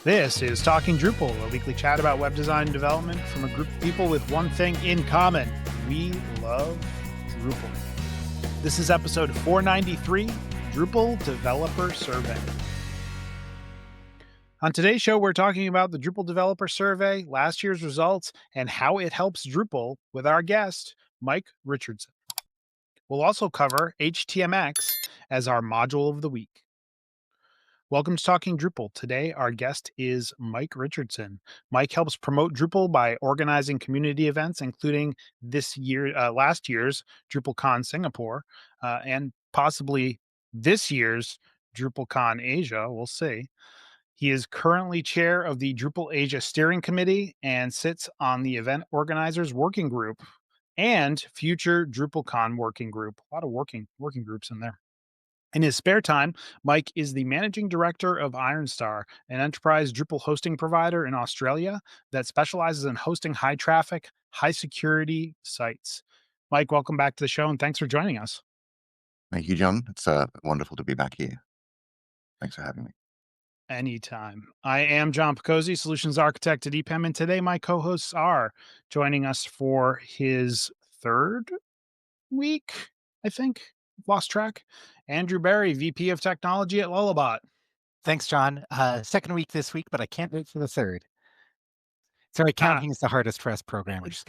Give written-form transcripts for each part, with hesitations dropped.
This is Talking Drupal, a weekly chat about web design and development from a group of people with one thing in common. We love Drupal. This is episode 493, Drupal Developer Survey. On today's show, we're talking about the Drupal Developer Survey, last year's results, and how it helps Drupal with our guest, Mike Richardson. We'll also cover HTMX as our module of the week. Welcome to Talking Drupal. Today, our guest is Mike Richardson. Mike helps promote Drupal by organizing community events, including last year's DrupalCon Singapore, and possibly this year's DrupalCon Asia. We'll see. He is currently chair of the Drupal Asia Steering Committee and sits on the Event Organizers Working Group and future DrupalCon Working Group. A lot of working groups in there. In his spare time, Mike is the managing director of IronStar, an enterprise Drupal hosting provider in Australia that specializes in hosting high traffic, high security sites. Mike, welcome back to the show and thanks for joining us. Thank you, John. It's wonderful to be back here. Thanks for having me. Anytime. I am John Picozzi, solutions architect at EPAM, and today my co-hosts are joining us for his third week, I think. Lost track. Andrew Barry, VP of Technology at Lullabot. Thanks, John. Second week this week, but I can't wait for the third. Sorry, counting is the hardest for us programmers.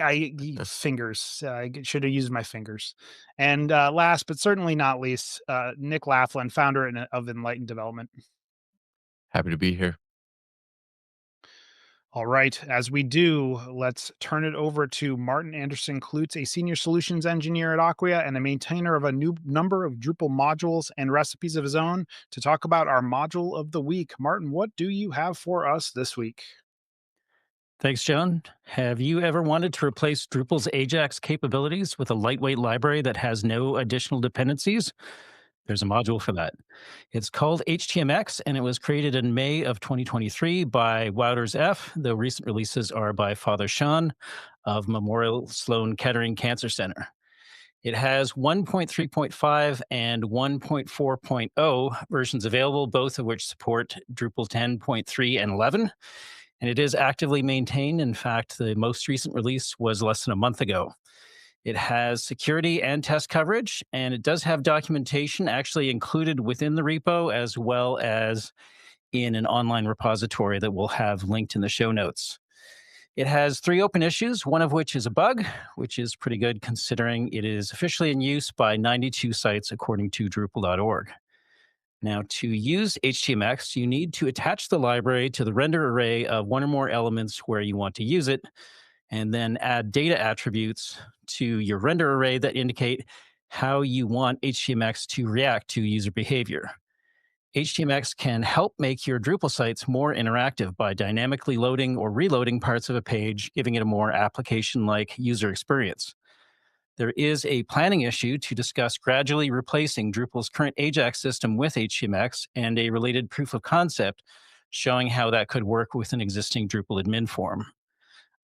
Fingers. I should have used my fingers. And last but certainly not least, Nick Laughlin, founder of Enlightened Development. Happy to be here. All right. As we do, let's turn it over to Martin Anderson Klutz, a senior solutions engineer at Acquia and a maintainer of a new number of Drupal modules and recipes of his own, to talk about our module of the week. Martin, what do you have for us this week? Thanks, John. Have you ever wanted to replace Drupal's Ajax capabilities with a lightweight library that has no additional dependencies? There's a module for that. It's called HTMX, and it was created in May of 2023 by Wouters F. The recent releases are by Father Sean of Memorial Sloan Kettering Cancer Center. It has 1.3.5 and 1.4.0 versions available, both of which support Drupal 10.3 and 11. And it is actively maintained. In fact, the most recent release was less than a month ago. It has security and test coverage, and it does have documentation actually included within the repo, as well as in an online repository that we'll have linked in the show notes. It has 3 open issues, one of which is a bug, which is pretty good considering it is officially in use by 92 sites according to Drupal.org. Now, to use HTMX, you need to attach the library to the render array of one or more elements where you want to use it, and then add data attributes to your render array that indicate how you want HTMX to react to user behavior. HTMX can help make your Drupal sites more interactive by dynamically loading or reloading parts of a page, giving it a more application-like user experience. There is a planning issue to discuss gradually replacing Drupal's current Ajax system with HTMX and a related proof of concept showing how that could work with an existing Drupal admin form.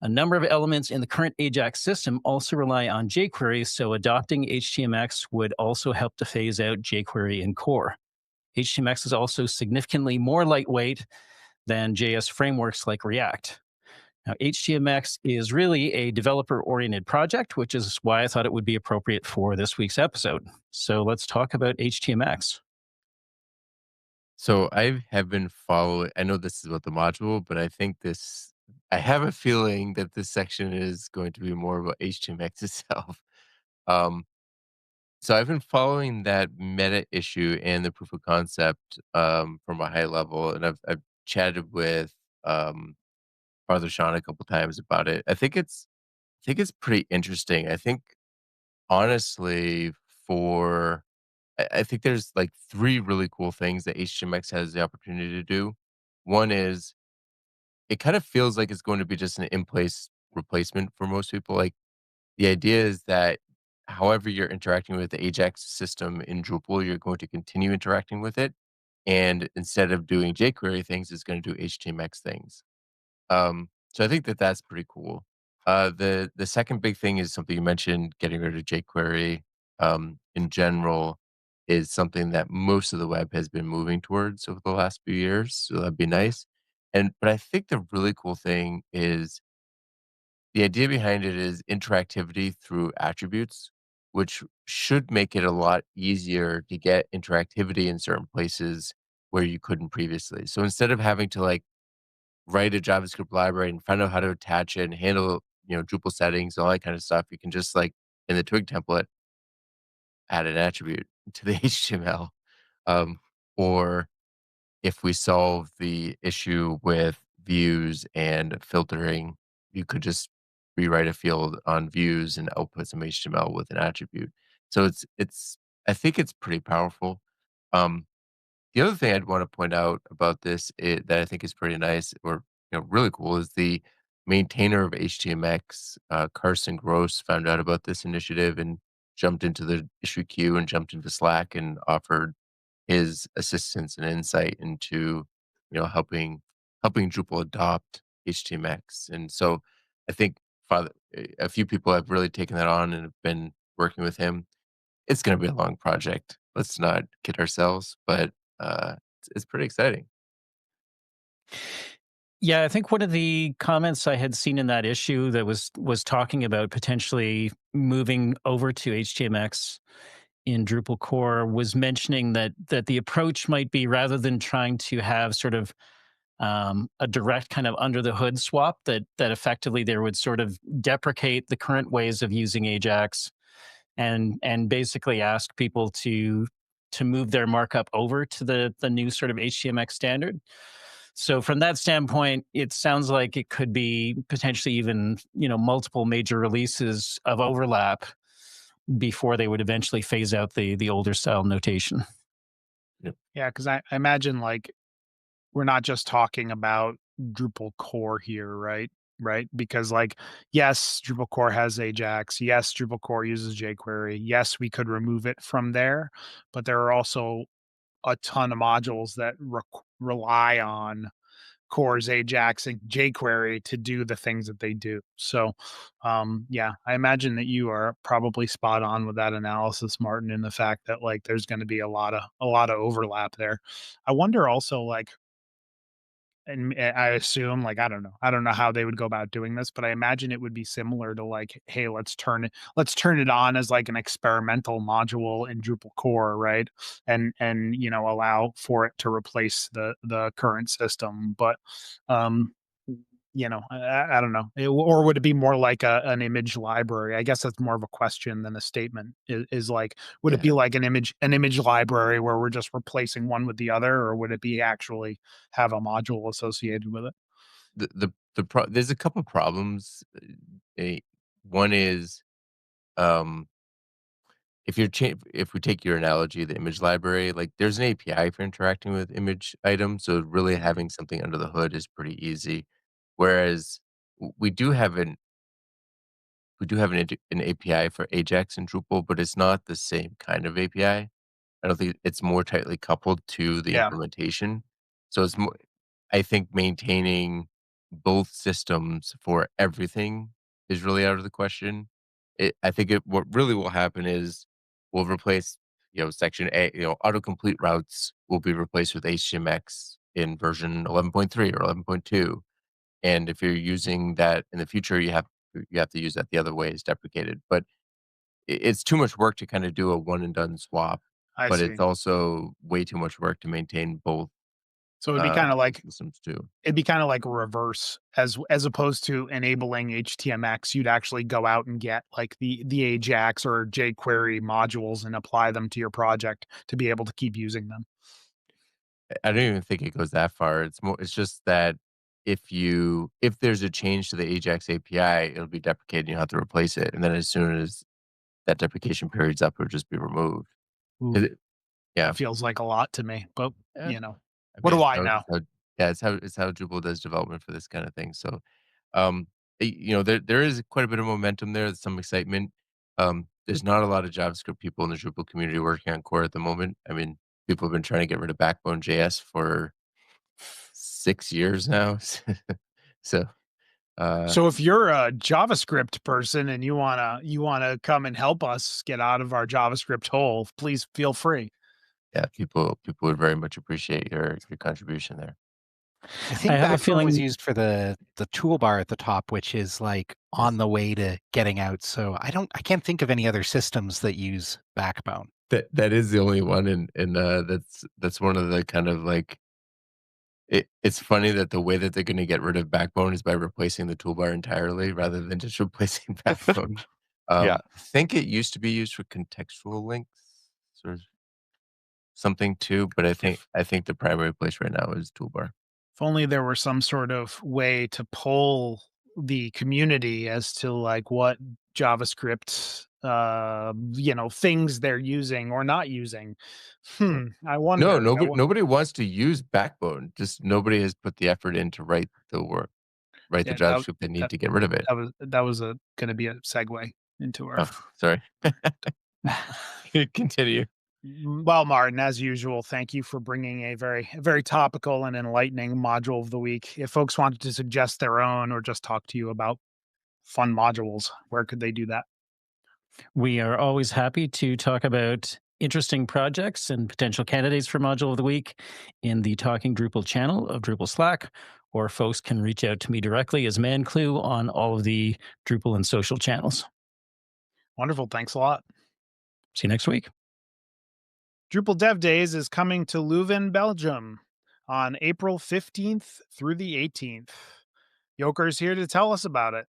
A number of elements in the current Ajax system also rely on jQuery, so adopting HTMX would also help to phase out jQuery in core. HTMX is also significantly more lightweight than JS frameworks like React. Now, HTMX is really a developer-oriented project, which is why I thought it would be appropriate for this week's episode. So let's talk about HTMX. So I have been following, I know this is about the module, but I have a feeling that this section is going to be more about HTMX itself. Um, so I've been following that meta issue and the proof of concept from a high level, and I've chatted with Father Sean a couple times about it. I think it's pretty interesting. I think honestly, I think there's like 3 really cool things that HTMX has the opportunity to do. One is it kind of feels like it's going to be just an in-place replacement for most people. Like the idea is that however you're interacting with the Ajax system in Drupal, you're going to continue interacting with it. And instead of doing jQuery things, it's going to do HTMX things. So I think that that's pretty cool. The second big thing is something you mentioned, getting rid of jQuery in general is something that most of the web has been moving towards over the last few years. So that'd be nice. But I think the really cool thing is the idea behind it is interactivity through attributes, which should make it a lot easier to get interactivity in certain places where you couldn't previously. So instead of having to like write a JavaScript library and find out how to attach it and handle, Drupal settings, all that kind of stuff, you can just like in the twig template add an attribute to the HTML. Um, or if we solve the issue with views and filtering, you could just rewrite a field on views and output some HTML with an attribute. So it's I think it's pretty powerful. Um, the other thing I'd want to point out about this that I think is pretty nice or really cool is the maintainer of HTMX, Carson Gross, found out about this initiative and jumped into the issue queue and jumped into Slack and offered his assistance and insight into helping Drupal adopt HTMX. And so I think a few people have really taken that on and have been working with him. It's going to be a long project. Let's not kid ourselves, but it's pretty exciting. Yeah, I think one of the comments I had seen in that issue that was talking about potentially moving over to HTMX in Drupal core was mentioning that the approach might be, rather than trying to have sort of a direct kind of under the hood swap, that effectively there would sort of deprecate the current ways of using Ajax and basically ask people to move their markup over to the new sort of HTMX standard. So from that standpoint, it sounds like it could be potentially even, multiple major releases of overlap before they would eventually phase out the older style notation. Yeah, because I imagine like we're not just talking about Drupal core here, right? Right? Because like, yes, Drupal core has Ajax. Yes, Drupal core uses jQuery. Yes, we could remove it from there, but there are also a ton of modules that rely on Core's Ajax and jQuery to do the things that they do. So, yeah, I imagine that you are probably spot on with that analysis, Martin, in the fact that like there's going to be a lot of overlap there. I wonder also like, and I assume like I don't know how they would go about doing this, but I imagine it would be similar to like, hey, let's turn it on as like an experimental module in Drupal core, right? And allow for it to replace the current system. But um I don't know. Or would it be more like an image library? I guess that's more of a question than a statement. Is like, would it Yeah. be like an image library where we're just replacing one with the other, or would it be actually have a module associated with it? There's a couple problems. One is um, if we take your analogy, the image library, like there's an API for interacting with image items, so really Mhm. having something under the hood is pretty easy. Whereas we do have an API for Ajax and Drupal, but it's not the same kind of API. I don't think it's more tightly coupled to the Yeah, implementation. So it's more I think maintaining both systems for everything is really out of the question. I think what really will happen is we'll replace, section A, autocomplete routes will be replaced with HTMX in version 11.3 or 11.2. And if you're using that in the future, you have to use that the other way is deprecated. But it's too much work to kind of do a one and done swap, I but see. it's also way too much work to maintain So it'd be kind of both like systems too. reverse as opposed to enabling HTMX, you'd actually go out and get like the Ajax or jQuery modules and apply them to your project to be able to keep using them. I don't even think it goes that far. It's just that if there's a change to the Ajax API, it'll be deprecated, you have to replace it. And then as soon as that deprecation period's up, it'll just be removed. Ooh, 'Cause yeah. that feels like a lot to me, but Eh, you know, I what mean, do I know? it's how Drupal does development for this kind of thing. So there is quite a bit of momentum there, some excitement. There's not a lot of JavaScript people in the Drupal community working on core at the moment. I mean, people have been trying to get rid of Backbone JS for 6 years now. So, uh, So if you're a JavaScript person and you wanna come and help us get out of our JavaScript hole, please feel free. yeah, people would very much appreciate your contribution there. I think have a Backbone was feeling used for the toolbar at the top, which is like on the way to getting out. So I can't think of any other systems that use Backbone. That is the only one, and that's one of the kind of like it's funny that the way that they're gonna get rid of Backbone is by replacing the toolbar entirely rather than just replacing Backbone. Yeah. I think it used to be used for contextual links or something too, but I think the primary place right now is toolbar. If only there were some sort of way to poll the community as to like what JavaScript, things they're using or not using. I No, wonder. nobody wants to use Backbone, just nobody has put the effort in to write the work, write the Yeah, JavaScript they need that to get rid of it. that was gonna be a segue into our. Oh, sorry. Continue. Well, Martin, as usual, thank you for bringing a very topical and enlightening module of the week. If folks wanted to suggest their own or just talk to you about fun modules, where could they do that? we are always happy to talk about interesting projects and potential candidates for Module of the Week in the Talking Drupal channel of Drupal Slack, or folks can reach out to me directly as ManClue on all of the Drupal and social channels. Wonderful. Thanks a lot. See you next week. Drupal Dev Days is coming to Leuven, Belgium on April 15th through the 18th. Joker's here to tell us about it.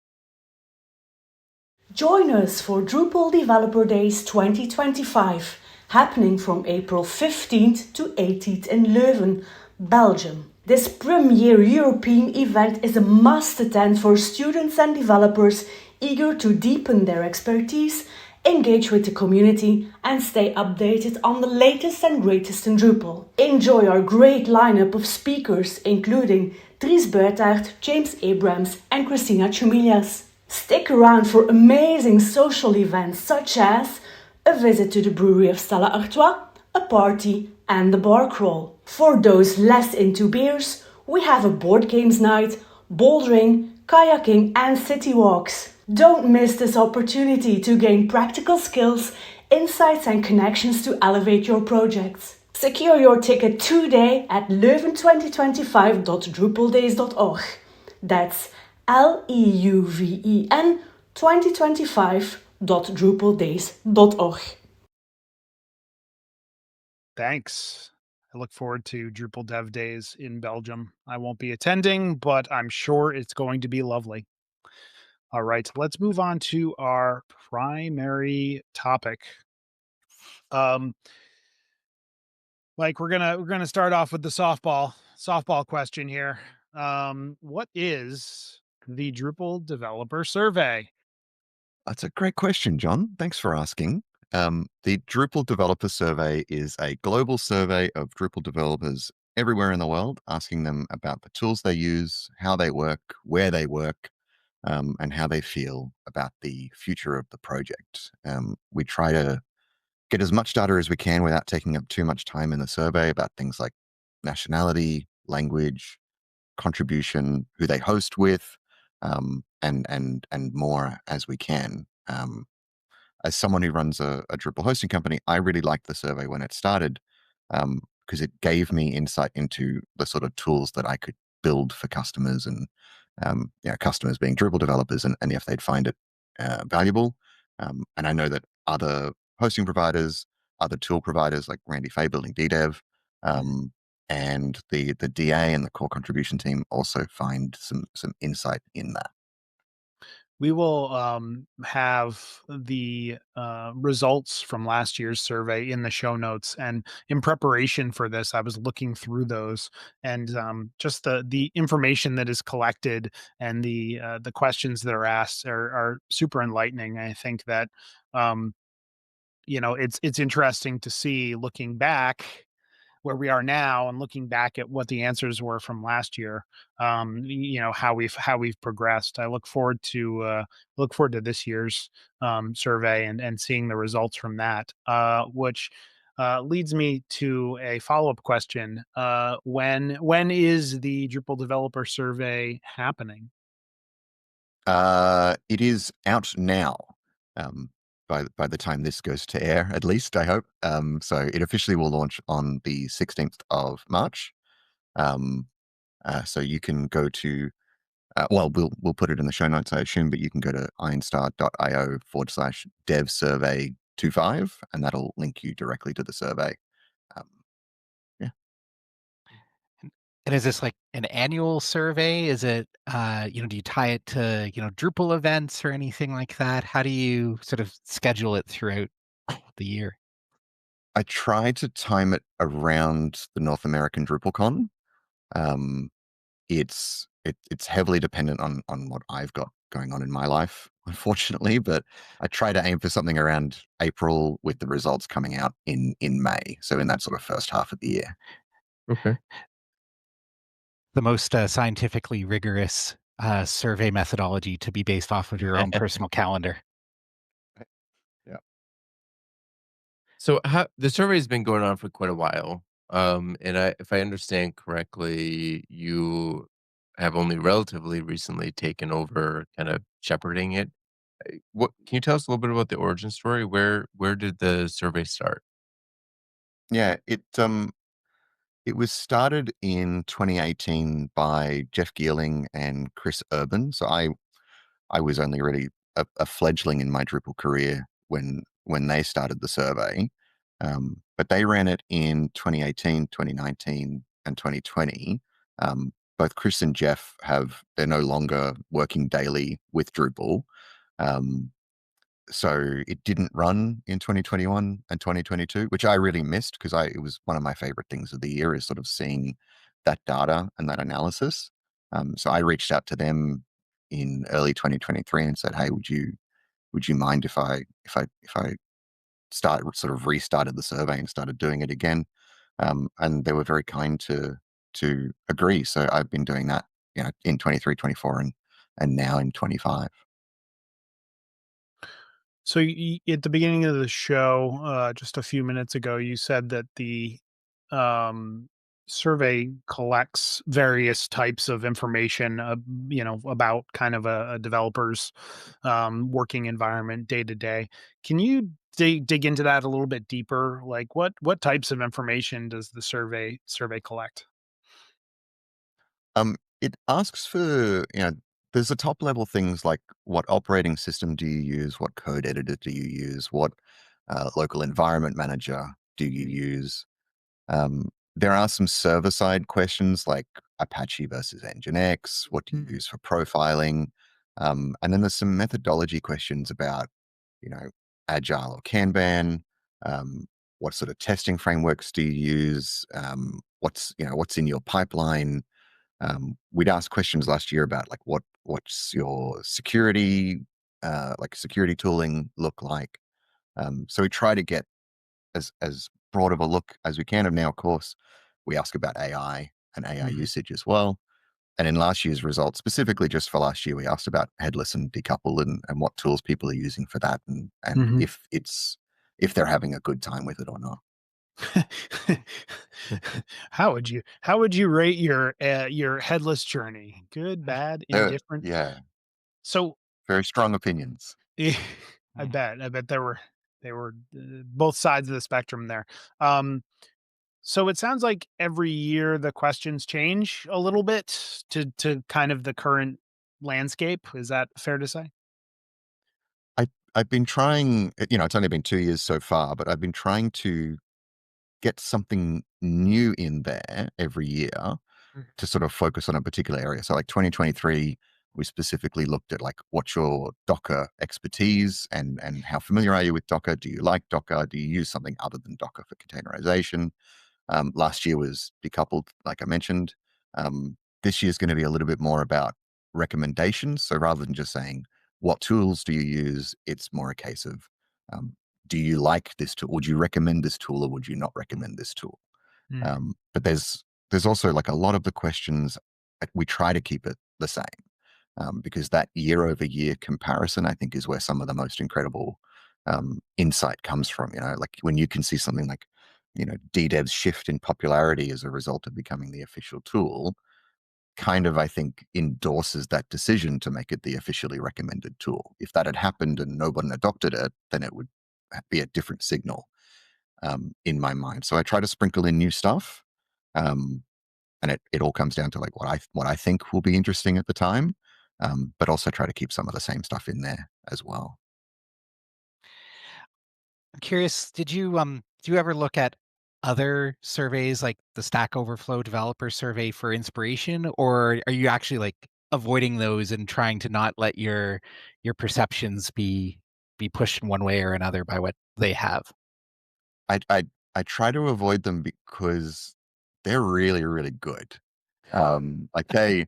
Join us for Drupal Developer Days 2025, happening from April 15th to 18th in Leuven, Belgium. This premier European event is a must attend for students and developers eager to deepen their expertise, engage with the community, and stay updated on the latest and greatest in Drupal. Enjoy our great lineup of speakers, including Dries Buitaert, James Abrams, and Christina Chumillas. Stick around for amazing social events such as a visit to the brewery of Stella Artois, a party, and the bar crawl. For those less into beers, we have a board games night, bouldering, kayaking, and city walks. Don't miss this opportunity to gain practical skills, insights, and connections to elevate your projects. Secure your ticket today at leuven2025.drupaldays.org. That's LEUVEN 2025.drupaldays.org. Thanks. I look forward to Drupal Dev Days in Belgium. I won't be attending, but I'm sure it's going to be lovely. All right, let's move on to our primary topic. Like we're gonna start off with the softball question here. What is the Drupal Developer Survey? That's a great question, John. Thanks for asking. The Drupal Developer Survey is a global survey of Drupal developers everywhere in the world, asking them about the tools they use, how they work, where they work, and how they feel about the future of the project. We try to get as much data as we can without taking up too much time in the survey about things like nationality, language, contribution, who they host with, and more as we can. As someone who runs a Drupal hosting company, I really liked the survey when it started because it gave me insight into the sort of tools that I could build for customers and customers being Drupal developers and if they'd find it valuable. And I know that other hosting providers, other tool providers like Randy Fay building DDev, and the DA and the core contribution team also find some insight in that. We will have the results from last year's survey in the show notes. And in preparation for this, I was looking through those, and just the information that is collected and the questions that are asked are super enlightening. I think that it's interesting to see, looking back where we are now and looking back at what the answers were from last year, how we've progressed. I look forward to this year's survey and seeing the results from that, which leads me to a follow-up question. When is the Drupal Developer Survey happening? It is out now. By the time this goes to air, at least I hope. So it officially will launch on the 16th of March. So you can go to, well, we'll put it in the show notes, I assume, but you can go to ironstar.io/dev survey 25, and that'll link you directly to the survey. Um, yeah. And is this like an annual survey? Is it, do you tie it to, Drupal events or anything like that? How do you sort of schedule it throughout the year? I try to time it around the North American DrupalCon. Um, it's heavily dependent on what I've got going on in my life, unfortunately, but I try to aim for something around April with the results coming out in May. So in that sort of first half of the year. Okay. The most scientifically rigorous survey methodology to be based off of your own personal calendar. Yeah. So the survey has been going on for quite a while. And if I understand correctly, you have only relatively recently taken over kind of shepherding it. What can you tell us a little bit about the origin story? Where did the survey start? Yeah, it was started in 2018 by Jeff Geerling and Chris Urban. So I was only really a fledgling in my Drupal career when they started the survey. But they ran it in 2018, 2019, and 2020. Both Chris and Jeff they're no longer working daily with Drupal. Um, so it didn't run in 2021 and 2022, which I really missed because it was one of my favorite things of the year is sort of seeing that data and that analysis. So I reached out to them in early 2023 and said, "Hey, would you mind if I restarted the survey and started doing it again?" And they were very kind to agree. So I've been doing that, in 23, 24, and now in 25. So at the beginning of the show, just a few minutes ago, you said that the um, survey collects various types of information, about kind of a developer's working environment day to day. Can you dig into that a little bit deeper? Like what types of information does the survey collect? It asks for, there's the top level things like what operating system do you use? What code editor do you use? What local environment manager do you use? There are some server side questions like Apache versus Nginx. What do you use for profiling? And then there's some methodology questions about, you know, Agile or Kanban. Um, what sort of testing frameworks do you use? What's in your pipeline? We'd asked questions last year about like what's your security security tooling look like. So we try to get as broad of a look as we can. And now, of course, we ask about AI and AI Mhm. usage as well. And in last year's results, specifically just for last year, we asked about headless and decouple and what tools people are using for that, and Mhm. if they're having a good time with it or not. How would you rate your headless journey? Good, bad, indifferent? Yeah, So very strong opinions. eh, I bet they were both sides of the spectrum there. Um, so it sounds like every year the questions change a little bit to kind of the current landscape. Is that fair to say? I've been trying. It's only been 2 years so far, but I've been trying to get something new in there every year to sort of focus on a particular area. So like 2023, we specifically looked at like what's your Docker expertise and how familiar are you with Docker? Do you like Docker? Do you use something other than Docker for containerization? Last year was decoupled, like I mentioned. This year's going to be a little bit more about recommendations. So rather than just saying, what tools do you use? It's more a case of, um, do you like this tool? Would you recommend this tool or would you not recommend this tool? Mm, But there's also like a lot of the questions, we try to keep it the same, because that year over year comparison, I think, is where some of the most incredible insight comes from. Like when you can see something like, DDEV's shift in popularity as a result of becoming the official tool, kind of, I think, endorses that decision to make it the officially recommended tool. If that had happened and no one adopted it, then it would be a different signal, in my mind. So I try to sprinkle in new stuff. Um, and it all comes down to like what I think will be interesting at the time, but also try to keep some of the same stuff in there as well. I'm curious, do you ever look at other surveys like the Stack Overflow Developer Survey for inspiration, or are you actually like avoiding those and trying to not let your perceptions be pushed in one way or another by what they have? I try to avoid them because they're really, really good. Like they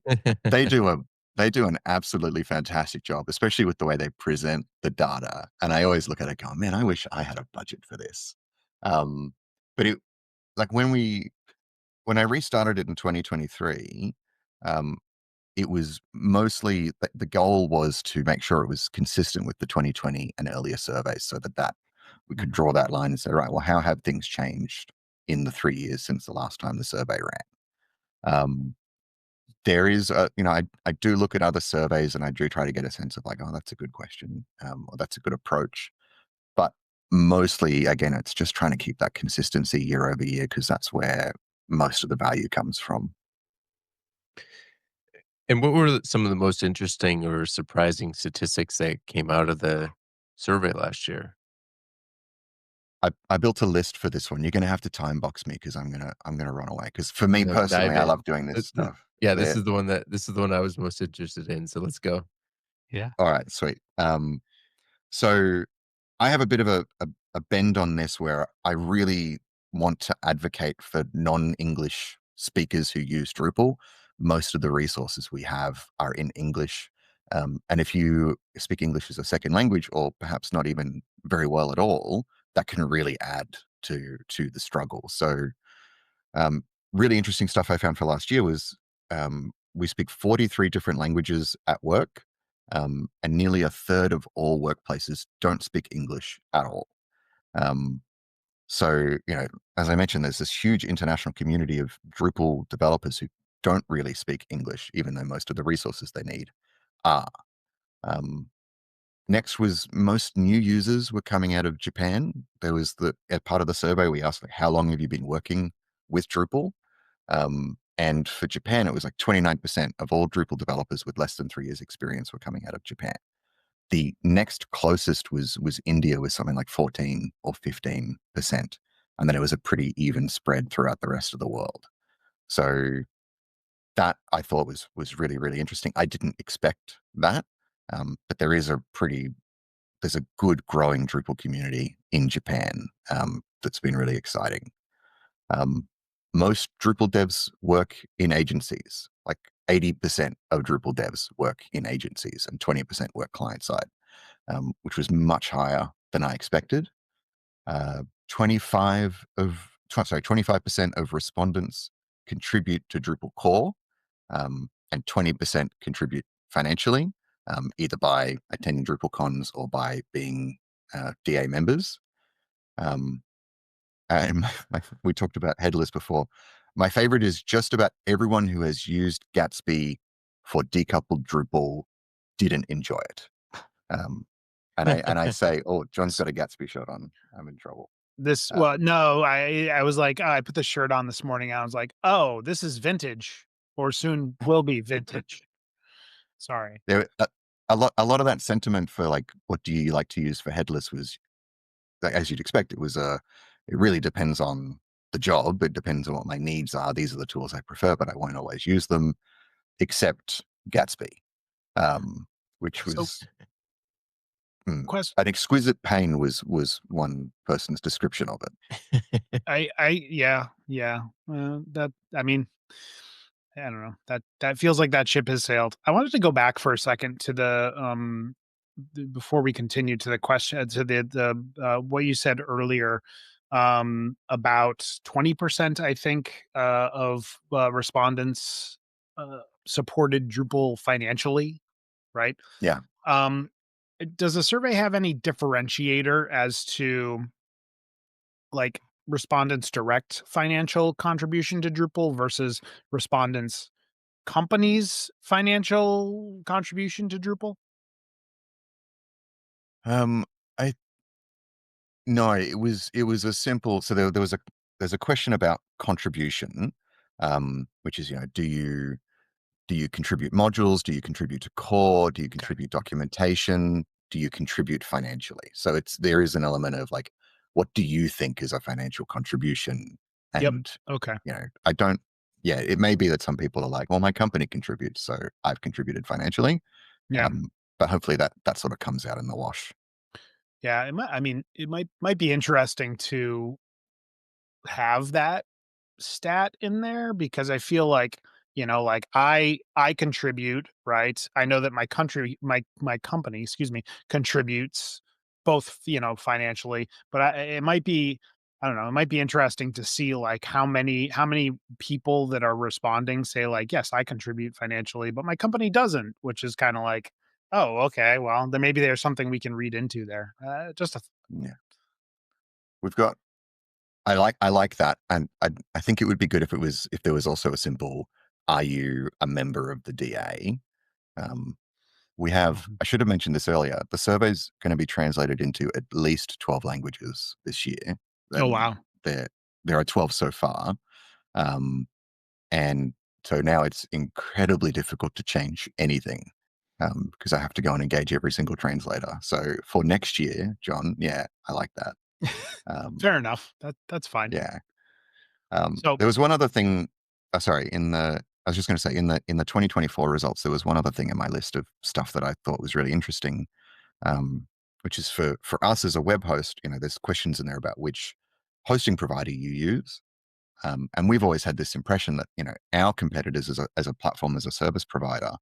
do an absolutely fantastic job, especially with the way they present the data. And I always look at it going, man, I wish I had a budget for this. But it like when I restarted it in 2023, um, it was mostly the goal was to make sure it was consistent with the 2020 and earlier surveys, so that we could draw that line and say, right, well, how have things changed in the 3 years since the last time the survey ran? There is I do look at other surveys and I do try to get a sense of like, oh, that's a good question, or that's a good approach. But mostly, again, it's just trying to keep that consistency year over year, because that's where most of the value comes from. And what were some of the most interesting or surprising statistics that came out of the survey last year? I built a list for this one. You're gonna have to time box me because I'm gonna run away. Because for me No, dive personally, I in. love doing this stuff. Yeah, There. this is the one I was most interested in. So let's go. Yeah. All right, sweet. So I have a bit of a bend on this where I really want to advocate for non-English speakers who use Drupal. Most of the resources we have are in English. And if you speak English as a second language, or perhaps not even very well at all, that can really add to the struggle. So really interesting stuff I found for last year was we speak 43 different languages at work, and nearly a third of all workplaces don't speak English at all. Um, so, as I mentioned, there's this huge international community of Drupal developers who don't really speak English, even though most of the resources they need are. Um, Next was most new users were coming out of Japan. There was as part of the survey, we asked, like, how long have you been working with Drupal? And for Japan, it was like 29% of all Drupal developers with less than 3 years experience were coming out of Japan. The next closest was India, with something like 14 or 15%. And then it was a pretty even spread throughout the rest of the world. So that I thought was really, really interesting. I didn't expect that. But there's a good growing Drupal community in Japan, that's been really exciting. Most Drupal devs work in agencies. Like 80% of Drupal devs work in agencies and 20% work client side, which was much higher than I expected. 25% of respondents contribute to Drupal core, and 20% contribute financially, either by attending Drupal cons or by being DA members. And we talked about headless before. My favorite is just about everyone who has used Gatsby for decoupled Drupal didn't enjoy it. And I say, oh, John's got a Gatsby shirt on. I'm in trouble. Well, no, I was like, I put the shirt on this morning. I was like, oh, this is vintage, or soon will be vintage. Sorry. There, a lot of that sentiment for like, what do you like to use for headless was, like, as you'd expect, it really depends on the job. It depends on what my needs are. These are the tools I prefer, but I won't always use them, except Gatsby, which So, was question. an exquisite pain was one person's description of it. Yeah. That I mean, I don't know. That feels like that ship has sailed. I wanted to go back for a second to before we continue to the question, to the what you said earlier, about 20%, I think, of respondents supported Drupal financially, right? Yeah. Um, does the survey have any differentiator as to, like, respondents' direct financial contribution to Drupal versus respondents' companies' financial contribution to Drupal? Um, I No, it was a simple. So there's a question about contribution, which is, do you contribute modules? Do you contribute to core? Do you Okay. contribute documentation? Do you contribute financially? So there is an element of like, what do you think is a financial contribution? Yep. And, Okay. I don't, yeah, it may be that some people are like, well, my company contributes, so I've contributed financially. Yeah. But hopefully that sort of comes out in the wash. Yeah. It might be interesting to have that stat in there because I feel like, like I contribute, right? I know that my company, excuse me, contributes both, financially, but it might be, I don't know, it might be interesting to see like how many people that are responding say like, yes, I contribute financially, but my company doesn't, which is kind of like, oh, okay, well, then maybe there's something we can read into there. Just a Yeah. We've got I like that, and I think it would be good if there was also a simple, are you a member of the DA? Um, Mhm. I should have mentioned this earlier. The survey's going to be translated into at least 12 languages this year. Oh And wow. there are 12 so far. Um, and so now it's incredibly difficult to change anything, because I have to go and engage every single translator. So for next year, John, yeah, I like that. Um, Fair enough. That's fine. yeah. So There was one other thing. Sorry, I was just going to say in the 2024 results, there was one other thing in my list of stuff that I thought was really interesting, which is for us as a web host. There's questions in there about which hosting provider you use, and we've always had this impression that our competitors as a platform as a service provider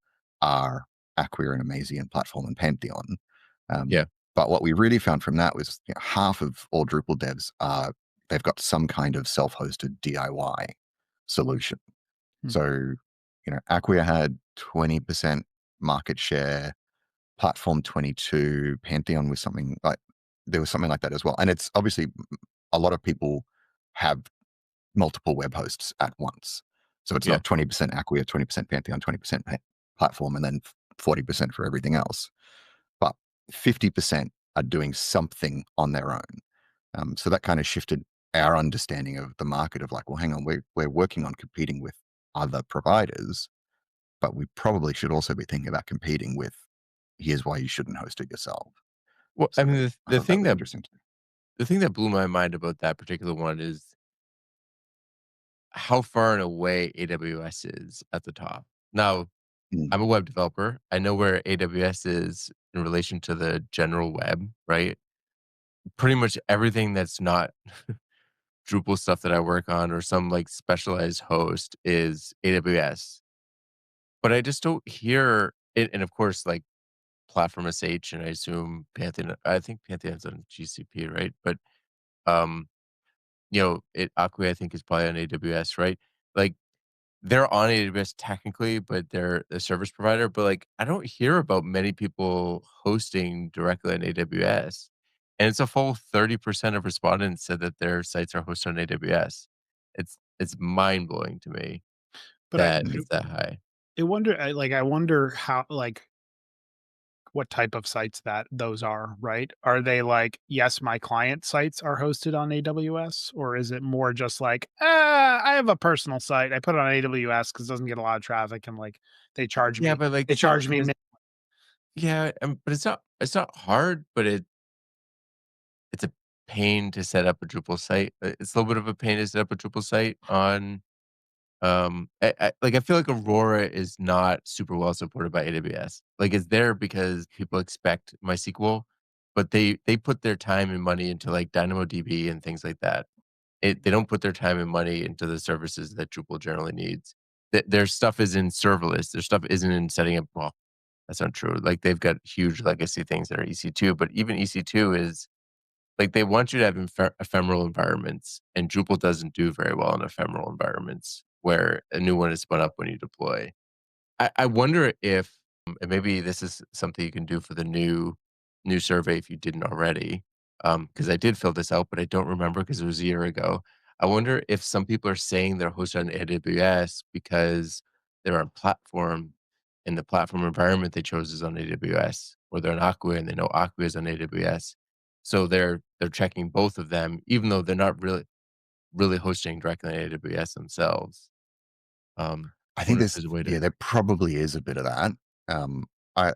are Acquia and Amazian Platform and Pantheon. Yeah. But what we really found from that was half of all Drupal devs they've got some kind of self-hosted DIY solution. Hmm. So, Acquia had 20% market share, Platform 22, Pantheon was something like there was something like that as well. And it's obviously a lot of people have multiple web hosts at once. So it's Yeah. not 20% Acquia, 20% Pantheon, 20% platform, and then 40% for everything else. But 50% are doing something on their own. So that kind of shifted our understanding of the market of like, well, hang on, we're working on competing with other providers, but we probably should also be thinking about competing with here's why you shouldn't host it yourself. Well, I So mean, I thought that was interesting too. the thing that blew my mind about that particular one is how far and away AWS is at the top. Now, Mm, I'm a web developer. I know where AWS is in relation to the general web, right? Pretty much everything that's not Drupal stuff that I work on or some like specialized host is AWS. But I just don't hear it. And of course, like Platform SH, and I assume Pantheon. I think Pantheon's on GCP, right? But um, Acquia I think is probably on AWS, right? Like they're on AWS technically, but they're a service provider. But like I don't hear about many people hosting directly on AWS. And it's a full 30% of respondents said that their sites are hosted on AWS. It's mind blowing to me but I that mm. it's that high. I wonder how, like, what type of sites that those are, right? Are they like, yes, my client sites are hosted on AWS, or is it more just like, I have a personal site, I put it on AWS because it doesn't get a lot of traffic, and like they charge Yeah, me, but like they charge me. yeah, but it's not hard, but it's a pain to set up a Drupal site. It's a little bit of a pain to set up a Drupal site on. I feel like Aurora is not super well supported by AWS. Like it's there because people expect MySQL, but they put their time and money into like DynamoDB and things like that. They don't put their time and money into the services that Drupal generally needs. Their stuff is in serverless. Their stuff isn't in setting up. Well, that's not true. Like they've got huge legacy things that are EC2, but even EC2 is like they want you to have ephemeral environments, and Drupal doesn't do very well in ephemeral environments where a new one is spun up when you deploy. I wonder if, and maybe this is something you can do for the new survey if you didn't already, because I did fill this out, but I don't remember because it was a year ago. I wonder if some people are saying they're hosted on AWS because they're on platform, and the platform environment they chose is on AWS, or they're on Acquia and they know Acquia is on AWS. So they're checking both of them, even though they're not really hosting directly on AWS themselves. I think wonder if there's a way to. there probably is a bit of that. Um, I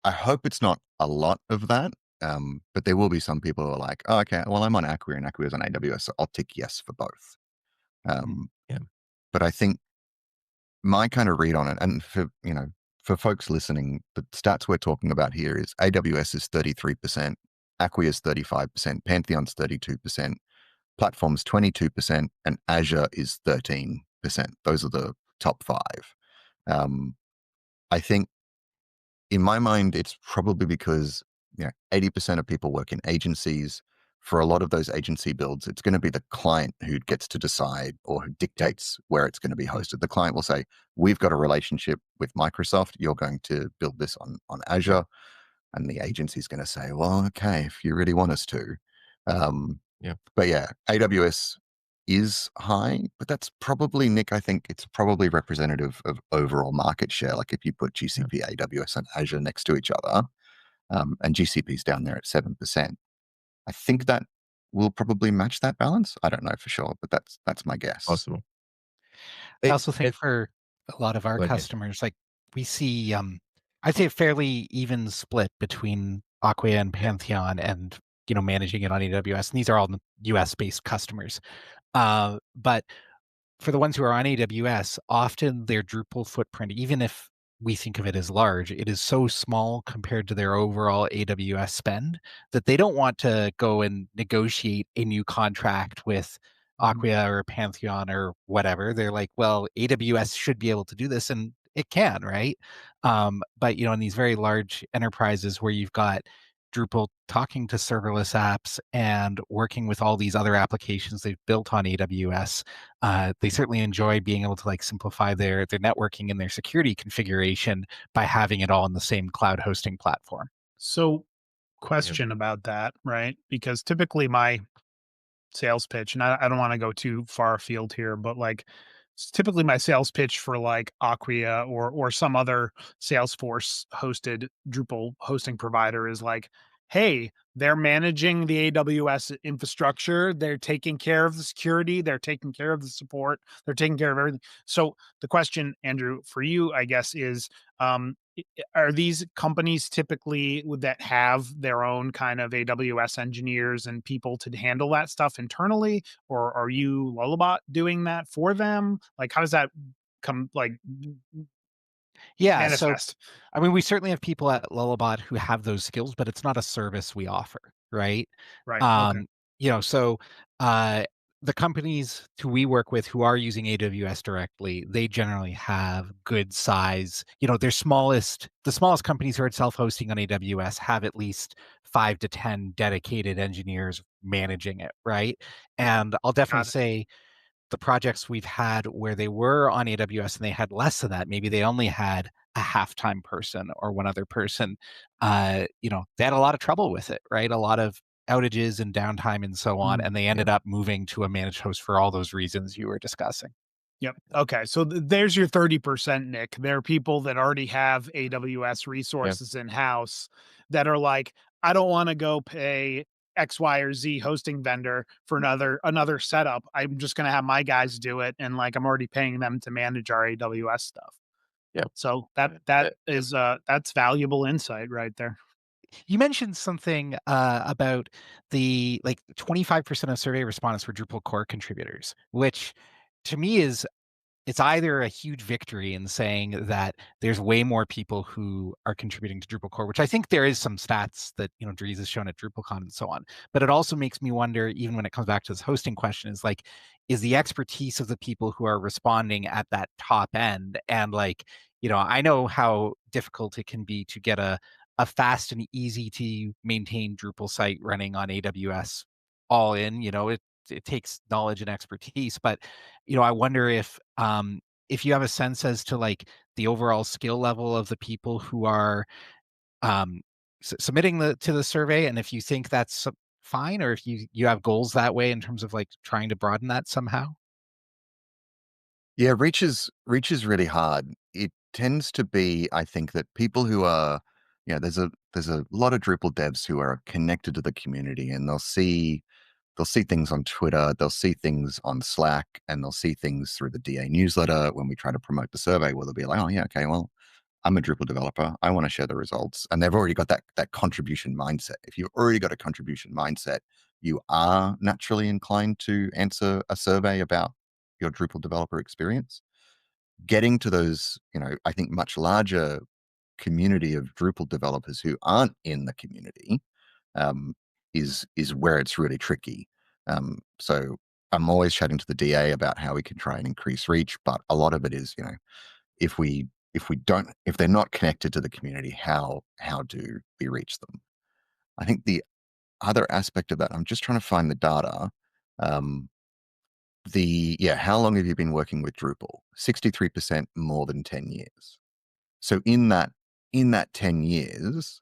I hope it's not a lot of that. But there will be some people who are like, oh, okay, well, I'm on Acquia and Acquia is on AWS, so I'll tick yes for both. Yeah. But I think my kind of read on it, and for folks listening, the stats we're talking about here is AWS is 33%, Acquia is 35%, Pantheon's 32%, Platform's 22%, and Azure is 13%. Those are the top five. I think in my mind, it's probably because 80% of people work in agencies. For a lot of those agency builds, it's going to be the client who gets to decide or who dictates where it's going to be hosted. The client will say, we've got a relationship with Microsoft. You're going to build this on Azure. And the agency's going to say, well, okay, if you really want us to. Yeah. But yeah, AWS is high, but that's probably, Nick, I think it's probably representative of overall market share. Like if you put GCP, AWS, and Azure next to each other, and GCP's down there at 7%, I think that will probably match that balance. I don't know for sure, but that's my guess. Possible. I also think for a lot of our Go ahead. customers, like we see, I'd say a fairly even split between Acquia and Pantheon and, managing it on AWS. And these are all US based customers. But for the ones who are on AWS, often their Drupal footprint, even if we think of it as large, it is so small compared to their overall AWS spend that they don't want to go and negotiate a new contract with Acquia or Pantheon or whatever. They're like, well, AWS should be able to do this, and it can, right? But in these very large enterprises where you've got Drupal talking to serverless apps and working with all these other applications they've built on AWS, they certainly enjoy being able to simplify their networking and their security configuration by having it all in the same cloud hosting platform. So, question about that, right? Because typically my sales pitch, and I don't want to go too far afield here, but typically my sales pitch for Acquia or some other Salesforce hosted Drupal hosting provider is like, hey, they're managing the AWS infrastructure, they're taking care of the security, they're taking care of the support, they're taking care of everything. So the question, Andrew, for you, I guess, is are these companies typically that have their own kind of AWS engineers and people to handle that stuff internally, or are you Lullabot doing that for them? Like, how does that come Yeah, so manifest? I mean, we certainly have people at Lullabot who have those skills, but it's not a service we offer, right? Right. Okay. Um, so uh, the companies who we work with who are using AWS directly, they generally have good size. The smallest companies who are self-hosting on AWS have at least 5 to 10 dedicated engineers managing it, right? And I'll definitely Got it. say the projects we've had where they were on AWS and they had less than that, maybe they only had a half-time person or one other person, they had a lot of trouble with it, right? A lot of outages and downtime and so on, and they ended up moving to a managed host for all those reasons you were discussing. Yep. Okay. So there's your 30%, Nick. There are people that already have AWS resources in house that are like, I don't want to go pay X, Y, or Z hosting vendor for another setup. I'm just going to have my guys do it, and I'm already paying them to manage our AWS stuff. Yeah. So that is that's valuable insight right there. You mentioned something about the 25% of survey respondents were Drupal core contributors, which to me is it's either a huge victory in saying that there's way more people who are contributing to Drupal core, which I think there is some stats that, Dries has shown at DrupalCon and so on. But it also makes me wonder, even when it comes back to this hosting question, is the expertise of the people who are responding at that top end? And I know how difficult it can be to get a fast and easy to maintain Drupal site running on AWS all in, it takes knowledge and expertise, but I wonder if you have a sense as to the overall skill level of the people who are submitting to the survey, and if you think that's fine, or if you have goals that way in terms of trying to broaden that somehow. Yeah, reach is really hard. It tends to be, I think, that people who are, there's a lot of Drupal devs who are connected to the community, and they'll see they'll see things on Twitter, they'll see things on Slack, and they'll see things through the DA newsletter when we try to promote the survey, where they'll be like, oh yeah, okay, well, I'm a Drupal developer, I want to share the results. And they've already got that contribution mindset. If you've already got a contribution mindset, you are naturally inclined to answer a survey about your Drupal developer experience. Getting to those, I think much larger community of Drupal developers who aren't in the community um, is where it's really tricky. So I'm always chatting to the DA about how we can try and increase reach, but a lot of it is, if they're not connected to the community, how do we reach them? I think the other aspect of that, I'm just trying to find the data. How long have you been working with Drupal? 63% more than 10 years. So in that 10 years,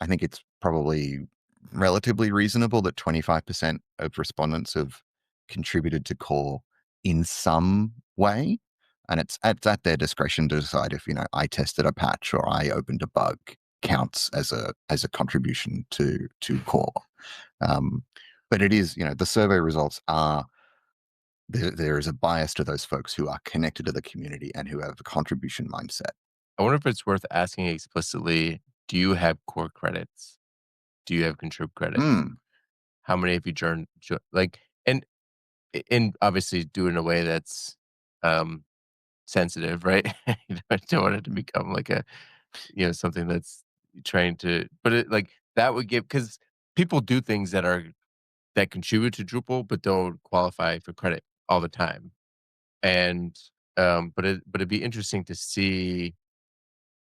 I think it's probably relatively reasonable that 25% of respondents have contributed to core in some way. And it's at their discretion to decide if, I tested a patch or I opened a bug counts as a contribution to core. But it is, the survey results are, there is a bias to those folks who are connected to the community and who have a contribution mindset. I wonder if it's worth asking explicitly, do you have core credits? Do you have contrib credits? How many have you like, and obviously do it in a way that's sensitive, right? You don't want it to become like a, something that's trying to, but it like that would give, because people do things that contribute to Drupal, but don't qualify for credit all the time. And, but it'd be interesting to see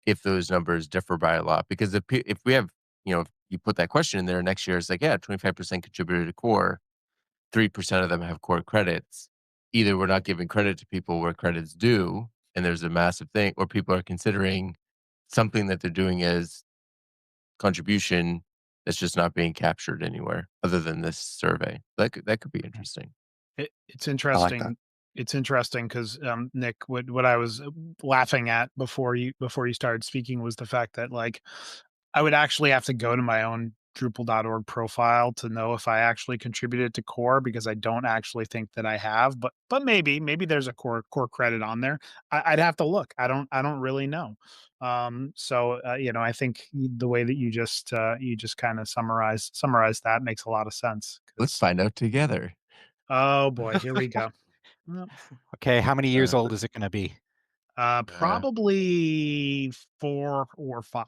if those numbers differ by a lot, because if we have, if you put that question in there next year, it's like, yeah, 25% contributed to core, 3% of them have core credits. Either we're not giving credit to people where credit's due, and there's a massive thing, or people are considering something that they're doing as contribution that's just not being captured anywhere other than this survey. That could be interesting. It's I like that. interesting. It's interesting because Nick, what I was laughing at before you started speaking was the fact that like I would actually have to go to my own Drupal.org profile to know if I actually contributed to core, because I don't actually think that I have, but maybe there's a core credit on there. I'd have to look. I don't really know. So I think the way that you just kind of summarize that makes a lot of sense. Let's find out together. Oh boy, here we go. Well, Okay, how many years old is it going to be? probably 4 or 5,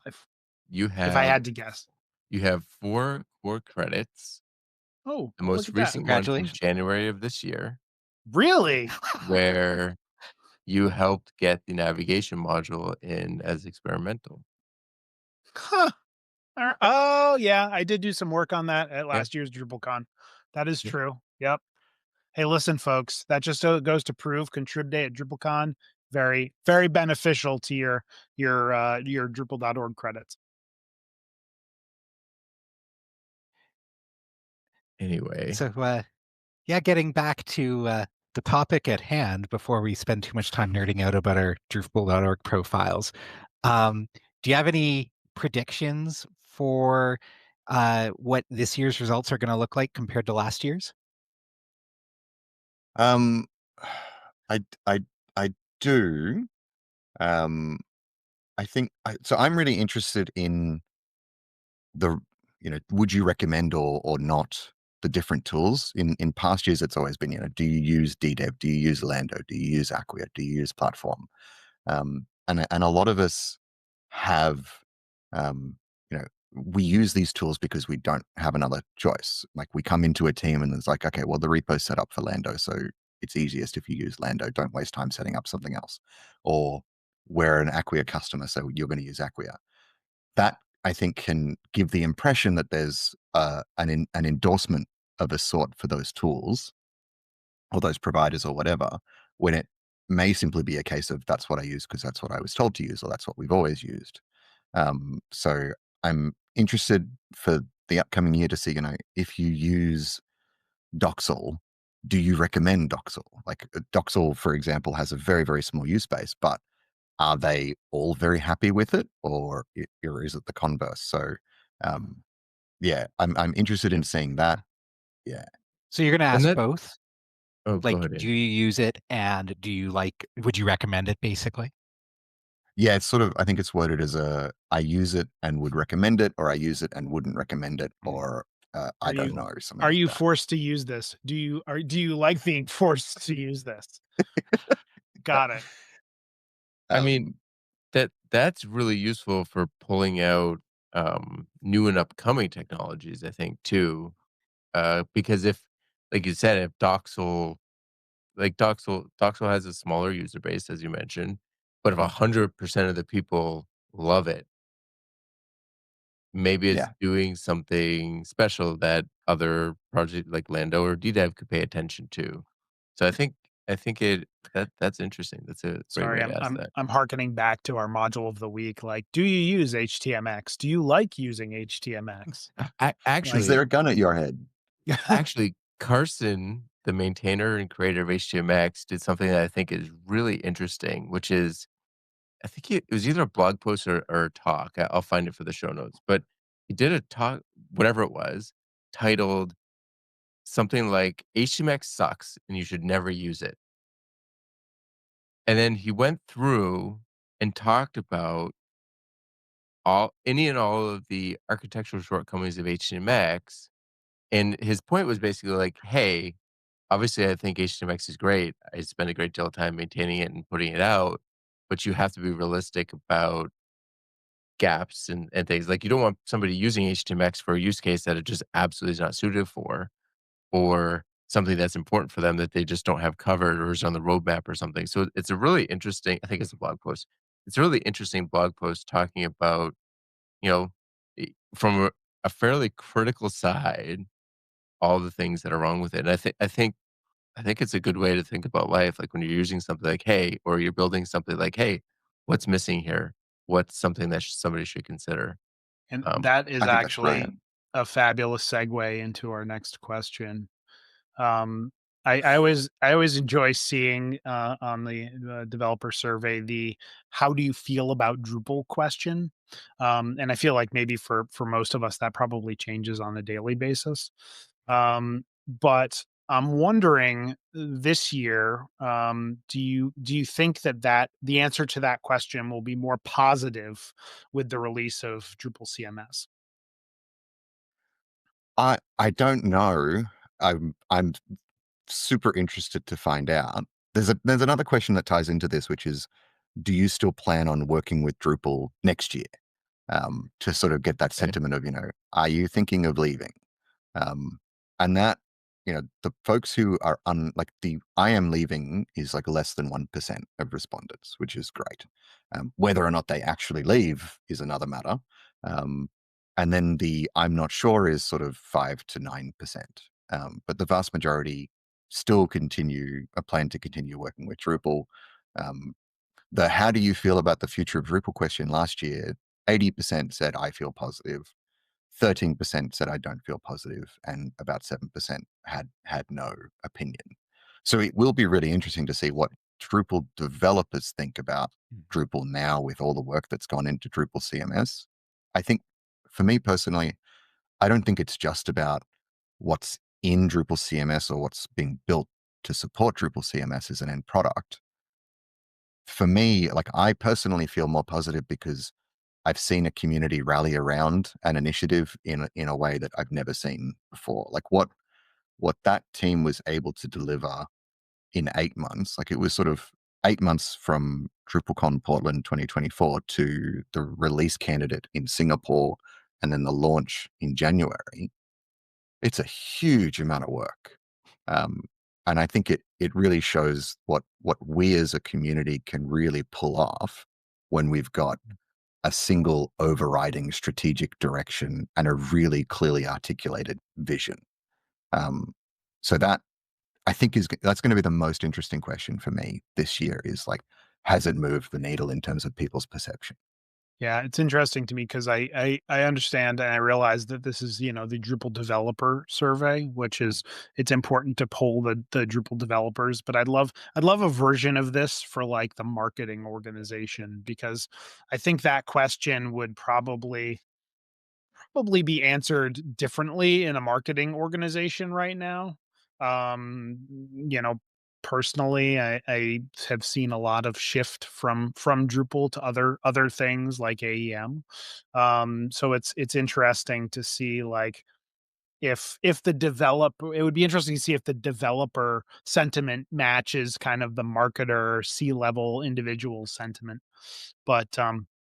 You if I have had to guess. you have 4 core credits. Oh, The look most at that. recent one from Congratulations. January of this year, Really? where you helped get the navigation module in as experimental. Huh. Oh, yeah, I did do some work on that at Yeah. last year's DrupalCon. That is Yeah. true. Yep. Hey, listen, folks, that just goes to prove Contrib Day at DrupalCon, very, very beneficial to your Drupal.org credits. Anyway, So, yeah, getting back to the topic at hand before we spend too much time nerding out about our Drupal.org profiles. Do you have any predictions for what this year's results are going to look like compared to last year's? I do. I think so. I'm really interested in the, would you recommend or not the different tools? In past years, it's always been, do you use DDev? Do you use Lando? Do you use Acquia? Do you use Platform? And a lot of us have, we use these tools because we don't have another choice. Like we come into a team and it's like, okay, well, the repo's set up for Lando, so it's easiest if you use Lando. Don't waste time setting up something else. Or we're an Acquia customer, so you're going to use Acquia. That I think can give the impression that there's an endorsement of a sort for those tools or those providers or whatever, when it may simply be a case of that's what I use because that's what I was told to use, or that's what we've always used. So I'm interested for the upcoming year to see, if you use Doxel, do you recommend Doxel? Like Doxel, for example, has a very, very small use base, but are they all very happy with it, or is it the converse? So, yeah, I'm interested in seeing that. Yeah. So you're gonna And ask that both? oh, go Like, ahead, do Ian. you use it, and would you recommend it, basically? Yeah, it's sort of, I think it's worded as I use it and would recommend it, or I use it and wouldn't recommend it, Mm. or I Are don't you know, something are like you that. forced to use this? Do you like being forced to use this? Got it. I mean, Um, that's really useful for pulling out, new and upcoming technologies, I think, too. Because if like you said, if Doxel has a smaller user base, as you mentioned, but if 100% of the people love it, maybe it's yeah, doing something special that other project like Lando or DDEV could pay attention to. So I think that's interesting. That's a great Sorry, way to ask that. I'm harkening back to our module of the week. Like, do you use HTMX? Do you like using HTMX? I is Like, there actually a gun at your head? actually, Carson, the maintainer and creator of HTMX, did something that I think is really interesting, which is I think it was either a blog post or a talk. I'll find it for the show notes. But he did a talk, whatever it was, titled something like HTMX sucks and you should never use it. And then he went through and talked about any and all of the architectural shortcomings of HTMX. And his point was basically like, hey, obviously, I think HTMX is great. I spend a great deal of time maintaining it and putting it out, but you have to be realistic about gaps and things. Like, you don't want somebody using HTMX for a use case that it just absolutely is not suited for, or something that's important for them that they just don't have covered or is on the roadmap or something. So it's a really interesting, I think it's a blog post. It's a really interesting blog post talking about, you know, from a fairly critical side, all the things that are wrong with it. And I think it's a good way to think about life, like, when you're using something like, "Hey," or you're building something like, "Hey, what's missing here? What's something that somebody should consider?" and Um, that is I think that's actually brilliant. a fabulous segue into our next question. Um, I always enjoy seeing on the developer survey the "How do you feel about Drupal?" question, and I feel like maybe for most of us that probably changes on a daily basis. But I'm wondering this year, do you think that the answer to that question will be more positive with the release of Drupal CMS? I don't know. I'm super interested to find out. There's another question that ties into this, which is, do you still plan on working with Drupal next year? To sort of get that okay. sentiment of, are you thinking of leaving? Um, and that, the folks who are like the I am leaving is like less than 1% of respondents, which is great. Whether or not they actually leave is another matter. Um, and then the I'm not sure is sort of 5 to 9%. But the vast majority still plan to continue working with Drupal. Um, the how do you feel about the future of Drupal question last year, 80% said I feel positive, 13% said I don't feel positive, and about 7% had no opinion. So it will be really interesting to see what Drupal developers think about Drupal now with all the work that's gone into Drupal CMS. I think for me personally, I don't think it's just about what's in Drupal CMS or what's being built to support Drupal CMS as an end product. For me, like, I personally feel more positive because I've seen a community rally around an initiative in a way that I've never seen before. Like, what that team was able to deliver in 8 months, like, it was sort of 8 months from DrupalCon Portland 2024 to the release candidate in Singapore and then the launch in January. It's a huge amount of work. Um, and I think it really shows what we as a community can really pull off when we've got a single overriding strategic direction and a really clearly articulated vision. Um, so that I think that's going to be the most interesting question for me this year is like, has it moved the needle in terms of people's perception? Yeah, it's interesting to me because I understand and I realize that this is, the Drupal developer survey, which is it's important to poll the Drupal developers, but I'd love a version of this for like the marketing organization because I think that question would probably be answered differently in a marketing organization right now. You know, personally, I have seen a lot of shift from Drupal to other things like AEM. So it's interesting to see like if the developer it would be interesting to see if the developer sentiment matches kind of the marketer C-level individual sentiment. But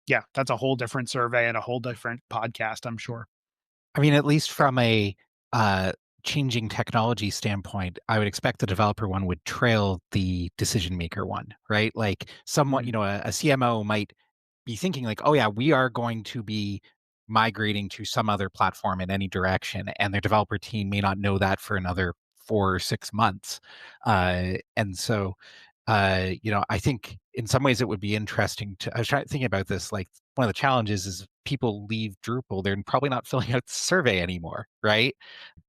yeah, that's a whole different survey and a whole different podcast, I'm sure. I mean, at least from a uh, changing technology standpoint, I would expect the developer one would trail the decision maker one, right? Like someone, Mm. a CMO might be thinking like, oh yeah, we are going to be migrating to some other platform in any direction, and their developer team may not know that for another 4 or 6 months. And so, I think in some ways it would be interesting to. I was thinking about this. Like one of the challenges is people leave Drupal, they're probably not filling out the survey anymore, right?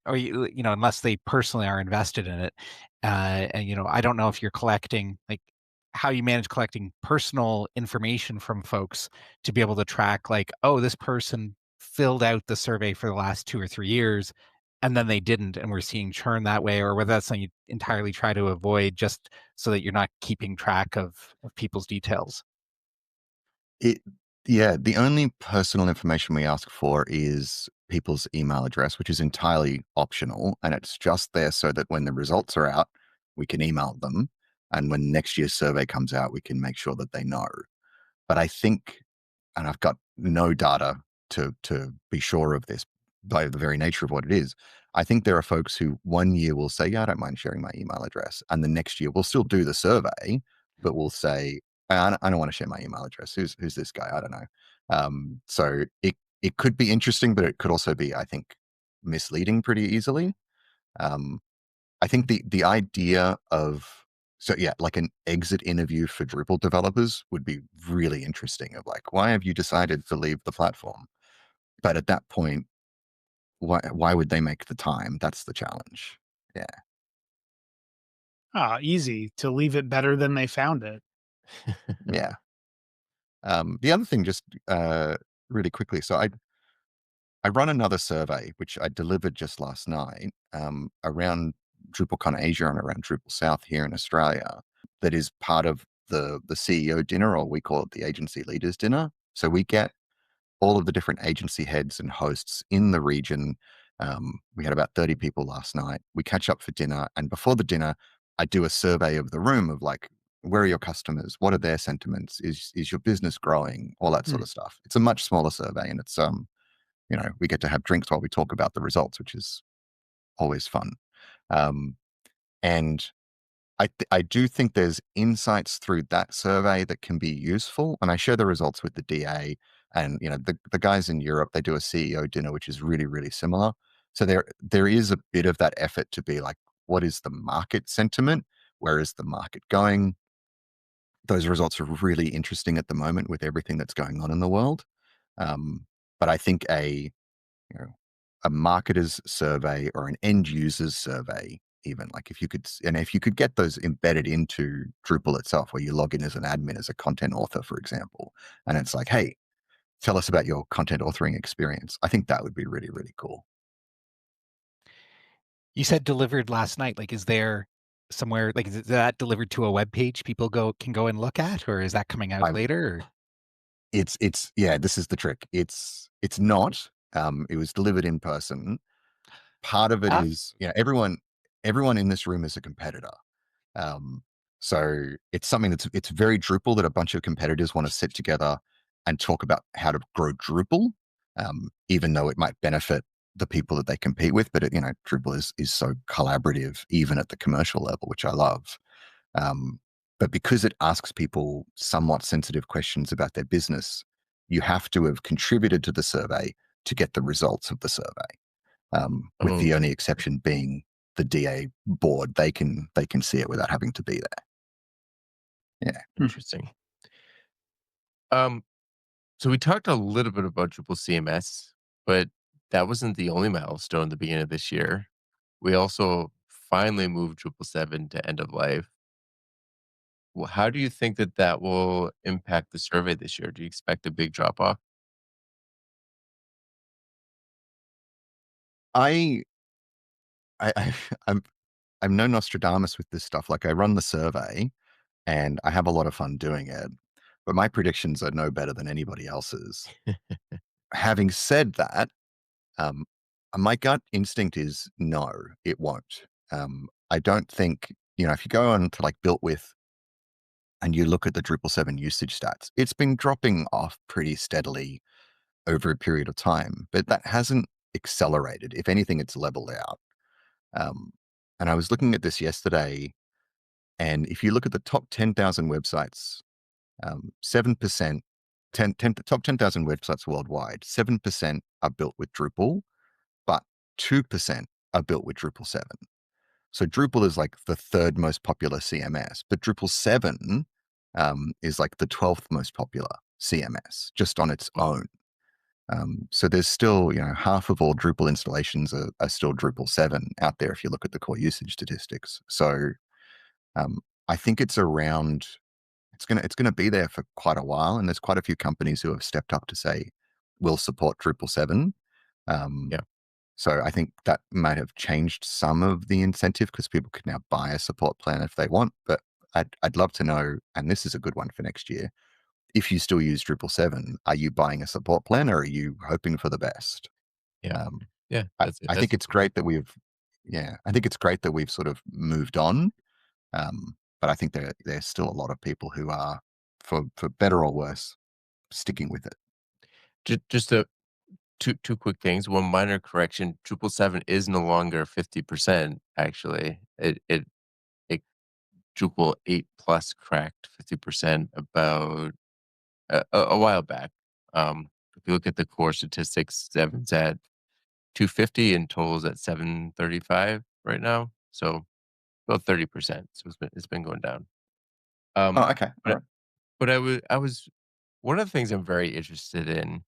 Or unless they personally are invested in it. And I don't know if you're collecting like how you manage collecting personal information from folks to be able to track like, oh, this person filled out the survey for the last 2 or 3 years and then they didn't, and we're seeing churn that way, or whether that's something you entirely try to avoid just so that you're not keeping track of people's details. It Yeah, the only personal information we ask for is people's email address, which is entirely optional, and it's just there so that when the results are out, we can email them, and when next year's survey comes out, we can make sure that they know. But I think, and I've got no data to be sure of this by the very nature of what it is. I think there are folks who one year will say, "Yeah, I don't mind sharing my email address," and the next year we'll still do the survey, but we'll say, I don't want to share my email address. Who's this guy? I don't know." So it could be interesting, but it could also be, I think, misleading pretty easily. Um, I think the idea of, so yeah, like an exit interview for Drupal developers would be really interesting. Of like, why have you decided to leave the platform? But at that point, why would they make the time? That's the challenge. Yeah, Easy to leave it better than they found it. yeah. The other thing, just really quickly, so I run another survey which I delivered just last night, around DrupalCon Asia and around Drupal South here in Australia. That is part of the CEO dinner, or we call it the agency leaders dinner. So we get all of the different agency heads and hosts in the region. We had about 30 people last night. We catch up for dinner, and before the dinner, I do a survey of the room of like, where are your customers? What are their sentiments? Is your business growing? All that sort Mm. of stuff. It's a much smaller survey, and it's we get to have drinks while we talk about the results, which is always fun. Um, and I do think there's insights through that survey that can be useful. And I share the results with the DA, and the guys in Europe, they do a CEO dinner, which is really, really similar. So there is a bit of that effort to be like, what is the market sentiment? Where is the market going? Those results are really interesting at the moment with everything that's going on in the world. But I think you know, a marketer's survey or an end user's survey, even like if you could get those embedded into Drupal itself, where you log in as an admin, as a content author, for example, and it's like, hey, tell us about your content authoring experience. I think that would be really, really cool. You said delivered last night. Like, is there somewhere like is that delivered to a web page people can go and look at, or is that coming out I later? Or? It's yeah, this is the trick. It's not. It was delivered in person. Part of it Ah, is, everyone in this room is a competitor. Um, so it's something it's very Drupal, that a bunch of competitors want to sit together and talk about how to grow Drupal, even though it might benefit the people that they compete with. But Drupal is so collaborative, even at the commercial level, which I love. Um, but because it asks people somewhat sensitive questions about their business, you have to have contributed to the survey to get the results of the survey. With Oh, the only exception being the DA board, they can see it without having to be there. Yeah. Mm. interesting. Um, so we talked a little bit about Drupal CMS, but that wasn't the only milestone at the beginning of this year. We also finally moved Drupal 7 to end of life. How do you think that that will impact the survey this year? Do you expect a big drop off? I I I I'm I'm no Nostradamus with this stuff. Like I run the survey and I have a lot of fun doing it, but my predictions are no better than anybody else's. Having said that, um, my gut instinct is no, it won't. I don't think, if you go on to like Built With and you look at the Drupal 7 usage stats, it's been dropping off pretty steadily over a period of time, but that hasn't accelerated. If anything, it's leveled out. And I was looking at this yesterday, and if you look at the top 10,000 websites, 7%, top 10,000 websites worldwide, 7% are built with Drupal, but 2% are built with Drupal 7. So Drupal is like the third most popular CMS, but Drupal 7 is like the 12th most popular CMS just on its own. So there's still, half of all Drupal installations are still Drupal 7 out there if you look at the core usage statistics. So I think it's around, it's gonna be there for quite a while, and there's quite a few companies who have stepped up to say we'll support Drupal 7. Yeah. So I think that might have changed some of the incentive because people can now buy a support plan if they want. But I'd love to know, and this is a good one for next year. If you still use Drupal 7, are you buying a support plan or are you hoping for the best? Yeah. Yeah. I think it's great that I think it's great that we've sort of moved on. But I think there's still a lot of people who are, for better or worse, sticking with it. Just two quick things. One minor correction: Drupal 7 is no longer 50%. Actually, it Drupal 8 plus cracked 50% about a while back. If you look at the core statistics, 7's at 250 and Total's at 735 right now. So about 30%. So it's been going down. Oh, okay. All But right. but I was one of the things I'm very interested in.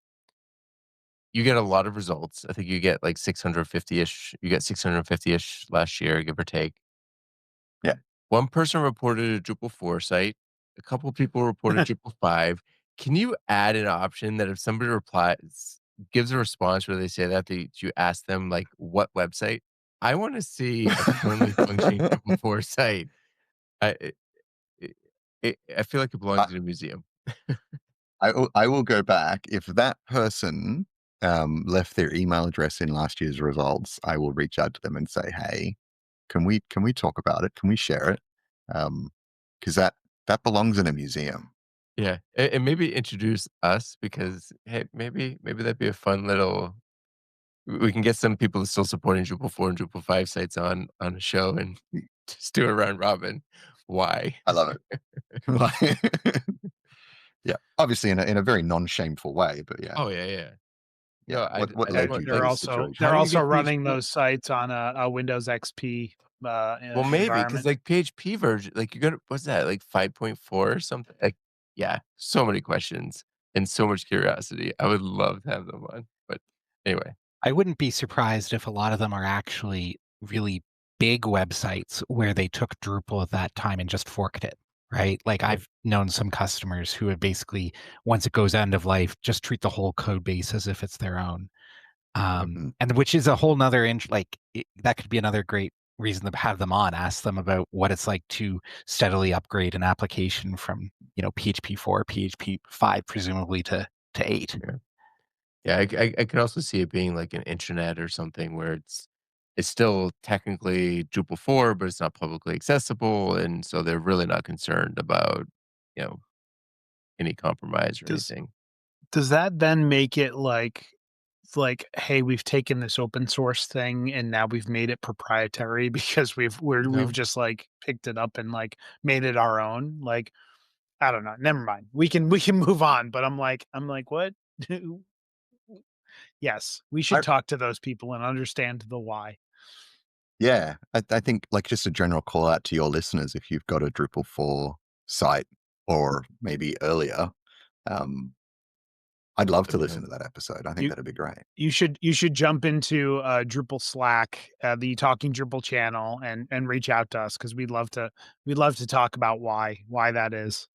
You get a lot of results. I think you get like 650-ish. You get 650-ish last year, give or take. Yeah. One person reported a Drupal 4 site. A couple people reported Drupal 5. Can you add an option that if somebody gives a response where they say that you ask them like what website? I want to see a currently functioning Drupal 4 site. I it, I feel like it belongs in a museum. I will go back. If that person left their email address in last year's results, I will reach out to them and say, "Hey, can we talk about it? Can we share it? Because that belongs in a museum." Yeah, and maybe introduce us because hey, maybe that'd be a fun little. We can get some people still supporting Drupal 4 and Drupal 5 sites on a show and just do a round robin. Why? I love it. Yeah, obviously in a very non-shameful way, but yeah, Oh yeah. yeah. No, What I just led They're you want to they're like this also situation? how they're do you also get running PHP? those sites on a Windows XP Well, maybe because environment. like PHP version, like you're gonna what's that like 5.4 or something? Like yeah, so many questions and so much curiosity. I would love to have them on, but anyway, I wouldn't be surprised if a lot of them are actually really big websites where they took Drupal at that time and just forked it, right? Like yeah, I've known some customers who have basically, once it goes end of life, just treat the whole code base as if it's their own. Mhm. And which is a whole nother that could be another great reason to have them on. Ask them about what it's like to steadily upgrade an application from, PHP 4, PHP 5, presumably to 8. yeah. Yeah, I could also see it being like an intranet or something where it's still technically Drupal 4, but it's not publicly accessible, and so they're really not concerned about, you know, any compromise or Does anything. does that then make it like hey, we've taken this open source thing and now we've made it proprietary because we've No? just like picked it up and like made it our own? Like, I don't know. Never mind. We can move on. But I'm like, what? Yes, we I, should talk to those people and understand the why. yeah, I think like just a general call out to your listeners if you've got a Drupal 4 site or maybe earlier. Um, I'd love to That'd be listen nice. to that episode. I think You that'd be great. you should jump into Drupal Slack, the Talking Drupal channel, and reach out to us because we'd love to talk about why that is.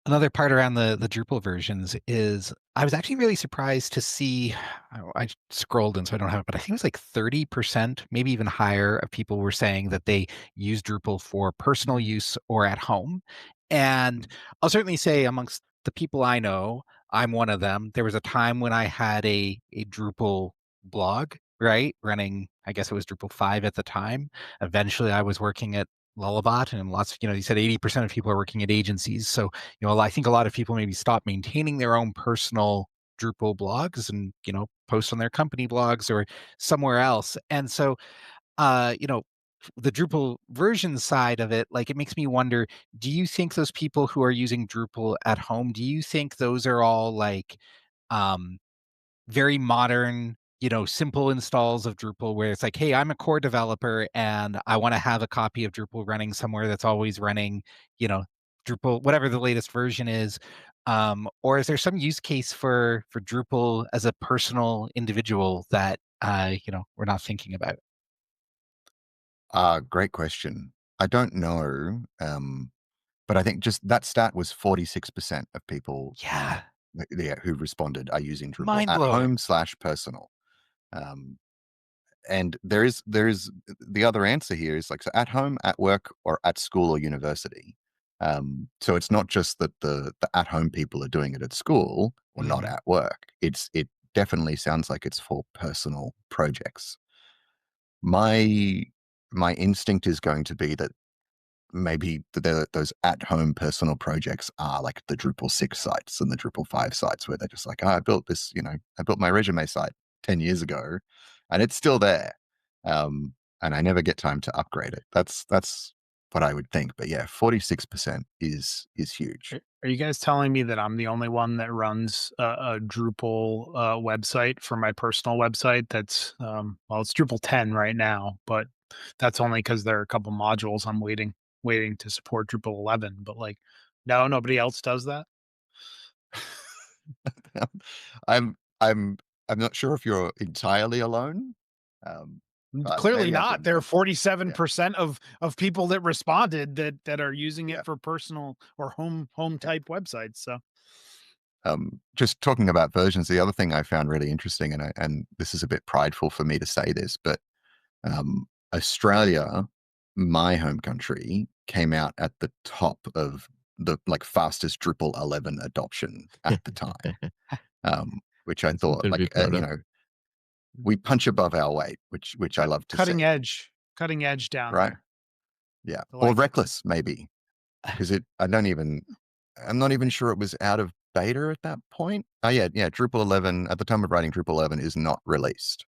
Another part around the Drupal versions is I was actually really surprised to see. I scrolled and so I don't have it, but I think it was like 30%, maybe even higher, of people were saying that they use Drupal for personal use or at home. And I'll certainly say amongst the people I know, I'm one of them. There was a time when I had a Drupal blog, right? Running, I guess it was Drupal 5 at the time. Eventually I was working at Lullabot, and lots of, you said 80% of people are working at agencies. So, I think a lot of people maybe stop maintaining their own personal Drupal blogs and, post on their company blogs or somewhere else. And so, the Drupal version side of it, like, it makes me wonder, do you think those people who are using Drupal at home, do you think those are all like, um, very modern, simple installs of Drupal where it's like, hey, I'm a core developer and I want to have a copy of Drupal running somewhere that's always running, you know, Drupal, whatever the latest version is. Or is there some use case for Drupal as a personal individual that we're not thinking about? Great question. I don't know, but I think just that stat was 46% of people Yeah. who responded are using Drupal Mind at blowing. home / personal. Um, and there is the other answer here is like, so at home, at work, or at school or university. So it's not just that the at home people are doing it at school or not Mhm. at work. It definitely sounds like it's for personal projects. My my instinct is going to be that maybe those at-home personal projects are like the Drupal 6 sites and the Drupal 5 sites where they're just like, "Oh, I built this, I built my resume site 10 years ago, and it's still there, and I never get time to upgrade it." That's what I would think, but yeah, 46% is huge. Are you guys telling me that I'm the only one that runs a Drupal website for my personal website? That's well, it's Drupal 10 right now, but that's only because there are a couple modules I'm waiting to support Drupal 11. But like, no, nobody else does that. I'm I'm not sure if you're entirely alone, but Clearly maybe I not. shouldn't There are say. Yeah. 47% of people that responded that are using Yeah. it for personal or home Yeah. type websites. So Just talking about versions, the other thing I found really interesting, and this is a bit prideful for me to say this, but Australia, my home country, came out at the top of the like fastest Drupal 11 adoption at the time, which I That's thought something to be like proud of. we punch above our weight, which I love to see, cutting edge down right? there. Yeah, I or like it. reckless maybe because I'm not even sure it was out of beta at that point. Oh yeah, Drupal 11 at the time of writing Drupal 11 is not released.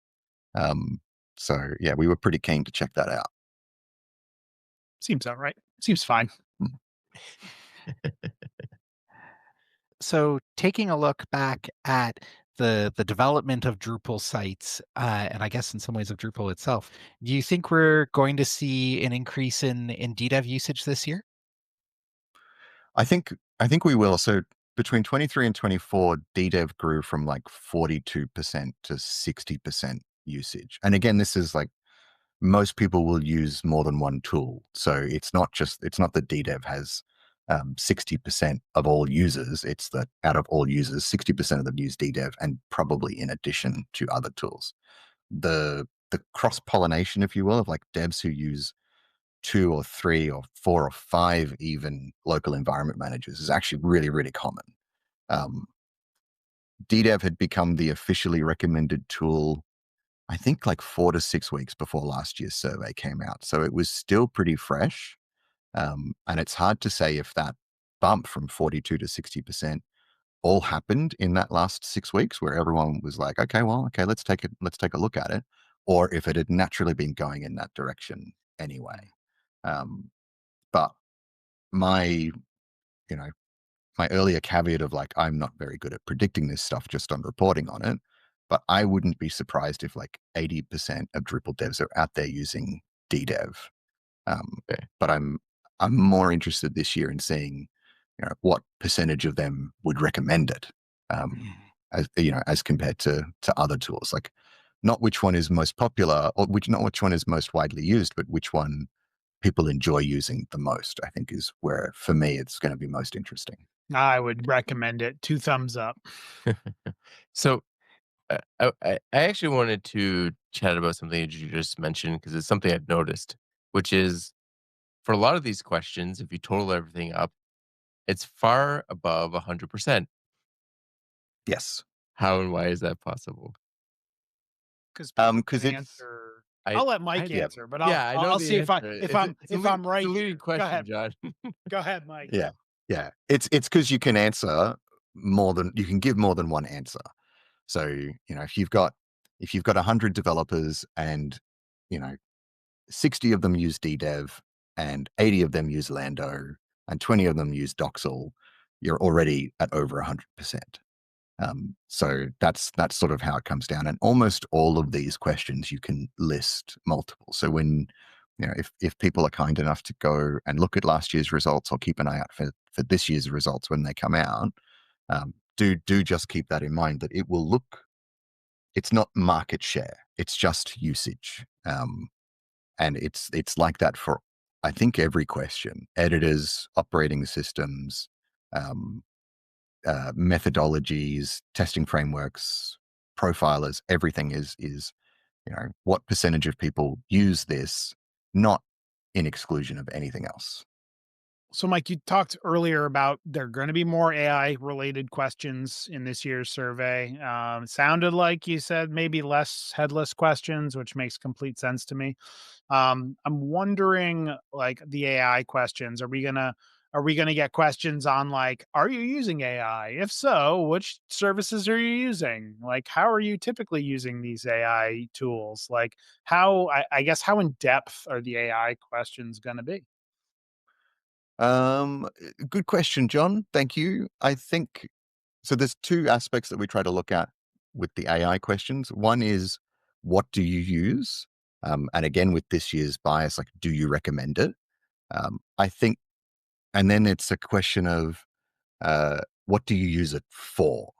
Um, so yeah, we were pretty keen to check that out. Seems all right. Seems fine. Mm. So taking a look back at the development of Drupal sites, and I guess in some ways of Drupal itself, do you think we're going to see an increase in DDEV usage this year? I think we will. So between 23 and 24, DDEV grew from like 42% to 60% usage. And again, this is like most people will use more than one tool. So it's not that DDEV has 60% of all users. It's that out of all users, 60% of them use DDEV and probably in addition to other tools. The cross pollination, if you will, of like devs who use 2 or 3 or 4 or 5 even local environment managers is actually really, really common. Um, DDEV had become the officially recommended tool, I think like 4 to 6 weeks before last year's survey came out. So it was still pretty fresh. And it's hard to say if that bump from 42 to 60% all happened in that last 6 weeks where everyone was like, okay, let's take a look at it, or if it had naturally been going in that direction anyway. Um, but my, you know, my earlier caveat of like, I'm not very good at predicting this stuff just on reporting on it, but I wouldn't be surprised if like 80% of Drupal devs are out there using DDEV. Okay. But I'm more interested this year in seeing, what percentage of them would recommend it, as compared to other tools. Like, not which one is most popular or not which one is most widely used, but which one people enjoy using the most. I think is where for me it's going to be most interesting. I would recommend it. 2 thumbs up. So I actually wanted to chat about something that you just mentioned because it's something I've noticed, which is for a lot of these questions, if you total everything up, it's far above 100%. Yes. How and why is that possible? Because people Because can it's answer. I I'll let I Mike yeah, answer, but yeah, I know I'll the see answer. if I'm It's a right leading here. Go question, ahead. John. Go ahead, Mike. yeah, yeah. It's because you can answer you can give more than one answer. So, if you've got 100 developers and, 60 of them use DDev and 80 of them use Lando and 20 of them use Doxel, you're already at over 100%. So that's sort of how it comes down. And almost all of these questions you can list multiple. So when, if people are kind enough to go and look at last year's results or keep an eye out for this year's results when they come out, do just keep that in mind, that it's not market share, it's just usage. And it's like that for, I think, every question: editors, operating systems, um, methodologies, testing frameworks, profilers. Everything is what percentage of people use this, not in exclusion of anything else. So, Mike, you talked earlier about there are going to be more AI related questions in this year's survey. It sounded like you said maybe less headless questions, which makes complete sense to me. I'm wondering, like the AI questions, are we gonna get questions on like, are you using AI? If so, which services are you using? Like, how are you typically using these AI tools? Like, I guess how in depth are the AI questions going to be? Good question, John. Thank you. I think so. There's two aspects that we try to look at with the AI questions. One is, what do you use? And again, with this year's bias, like, do you recommend it? I think, and then it's a question of, what do you use it for?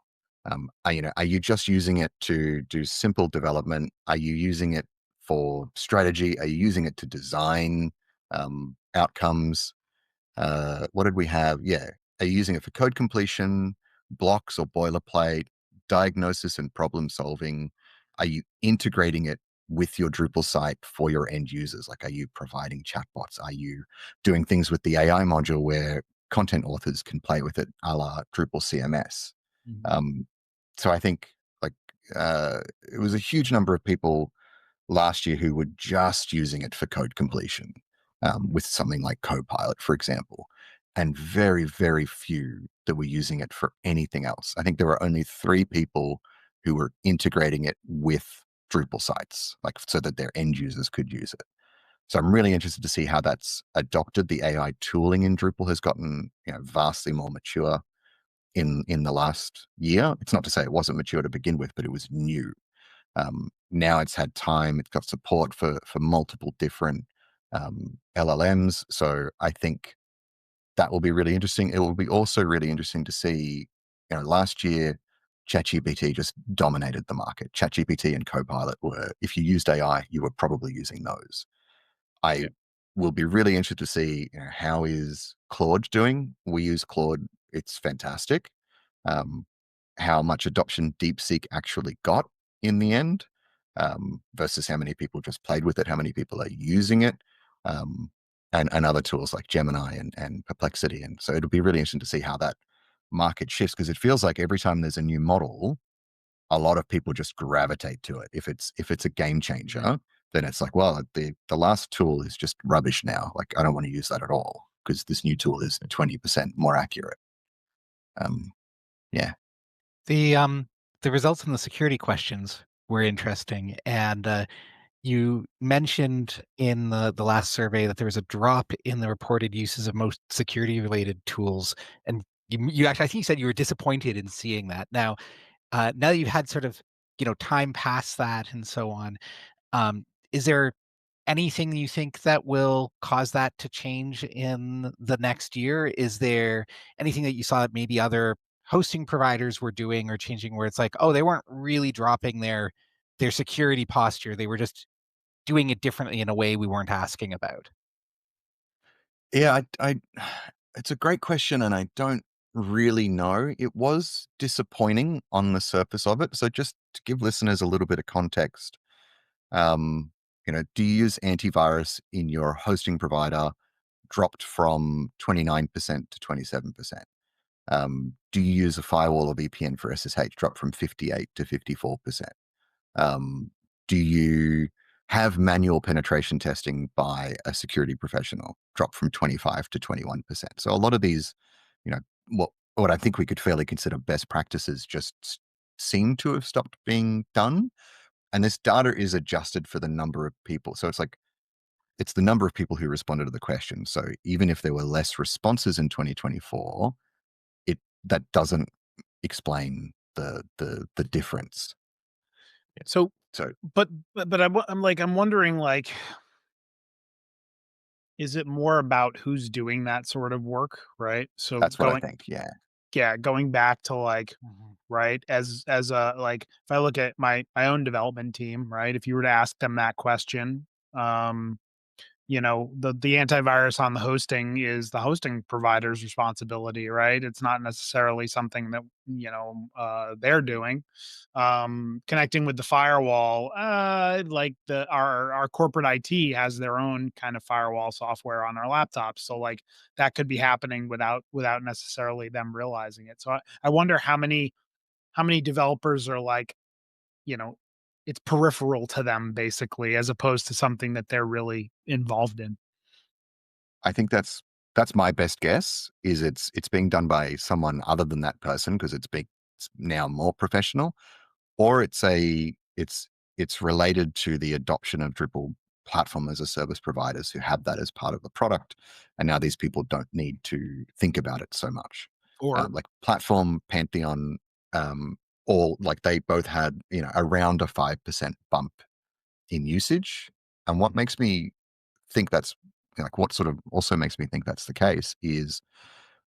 Are you just using it to do simple development? Are you using it for strategy? Are you using it to design outcomes? What did we have? Yeah. Are you using it for code completion, blocks or boilerplate, diagnosis and problem solving? Are you integrating it with your Drupal site for your end users? Like, are you providing chatbots? Are you doing things with the AI module where content authors can play with it, a la Drupal CMS? Mhm. Um, so I think, like, it was a huge number of people last year who were just using it for code completion, with something like Copilot, for example, and very, very few that were using it for anything else. I think there were only 3 people who were integrating it with Drupal sites, like, so that their end users could use it. So I'm really interested to see how that's adopted. The AI tooling in Drupal has gotten, vastly more mature in the last year. It's not to say it wasn't mature to begin with, but it was new. Now it's had time, it's got support for multiple different LLMs. So I think that will be really interesting. It will be also really interesting to see, last year, ChatGPT just dominated the market. ChatGPT and Copilot were, if you used AI, you were probably using those. I Yeah. will be really interested to see, how is Claude doing. We use Claude; it's fantastic. Um, how much adoption DeepSeek actually got in the end, versus how many people just played with it, how many people are using it, um, and other tools like Gemini and Perplexity. And so it'll be really interesting to see how that market shifts, because it feels like every time there's a new model, a lot of people just gravitate to it. If it's a game changer, then it's like, well, the last tool is just rubbish now. Like, I don't want to use that at all because this new tool is 20% more accurate. Um, yeah. The results in the security questions were interesting, and you mentioned in the last survey that there was a drop in the reported uses of most security related tools, and you actually, I think you said you were disappointed in seeing that. Now that you've had sort of time past that and so on, is there anything you think that will cause that to change in the next year? Is there anything that you saw that maybe other hosting providers were doing or changing where it's like, oh, they weren't really dropping their security posture. They were just doing it differently in a way we weren't asking about? Yeah, it's a great question, and I don't really know. It was disappointing on the surface of it. So just to give listeners a little bit of context, do you use antivirus in your hosting provider? Dropped from 29% to 27%. Do you use a firewall or VPN for SSH? Dropped from 58 to 54%. Do you have manual penetration testing by a security professional? Dropped from 25 to 21%. So a lot of these, what I think we could fairly consider best practices just seem to have stopped being done. And this data is adjusted for the number of people. So it's the number of people who responded to the question. So even if there were less responses in 2024, that doesn't explain the difference. So, So but I'm wondering, like, is it more about who's doing that sort of work, right? So that's what I think. Yeah. going back to like, Mhm. right, as a, like, if I look at my own development team, right, if you were to ask them that question, the antivirus on the hosting is the hosting provider's responsibility, right? It's not necessarily something that, they're doing. Connecting with the firewall, like our corporate IT has their own kind of firewall software on our laptops. So like that could be happening without necessarily them realizing it. So I wonder how many developers are like, you know, it's peripheral to them basically, as opposed to something that they're really involved in. I think that's my best guess. Is it's being done by someone other than that person because it's now more professional, or it's related to the adoption of Drupal platform as a service providers who have that as part of the product, and now these people don't need to think about it so much. Or Like Platform, Pantheon, all like they both had around a 5% bump in usage. And what makes me think that's like what sort of also makes me think that's the case is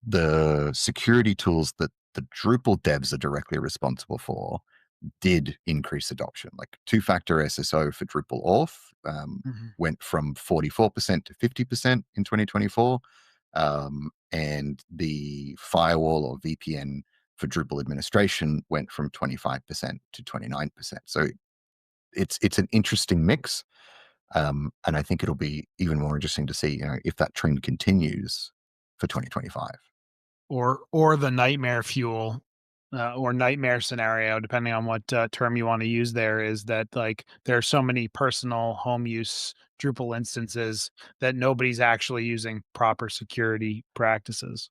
the security tools that the Drupal devs are directly responsible for did increase adoption. Like two-factor SSO for Drupal auth Mhm. went from 44% to 50% in 2024. And the firewall or VPN for Drupal administration went from 25% to 29%. So it's an interesting mix. And I think it'll be even more interesting to see, if that trend continues for 2025. or the nightmare fuel, or nightmare scenario, depending on what term you want to use there, is that like there are so many personal home use Drupal instances that nobody's actually using proper security practices,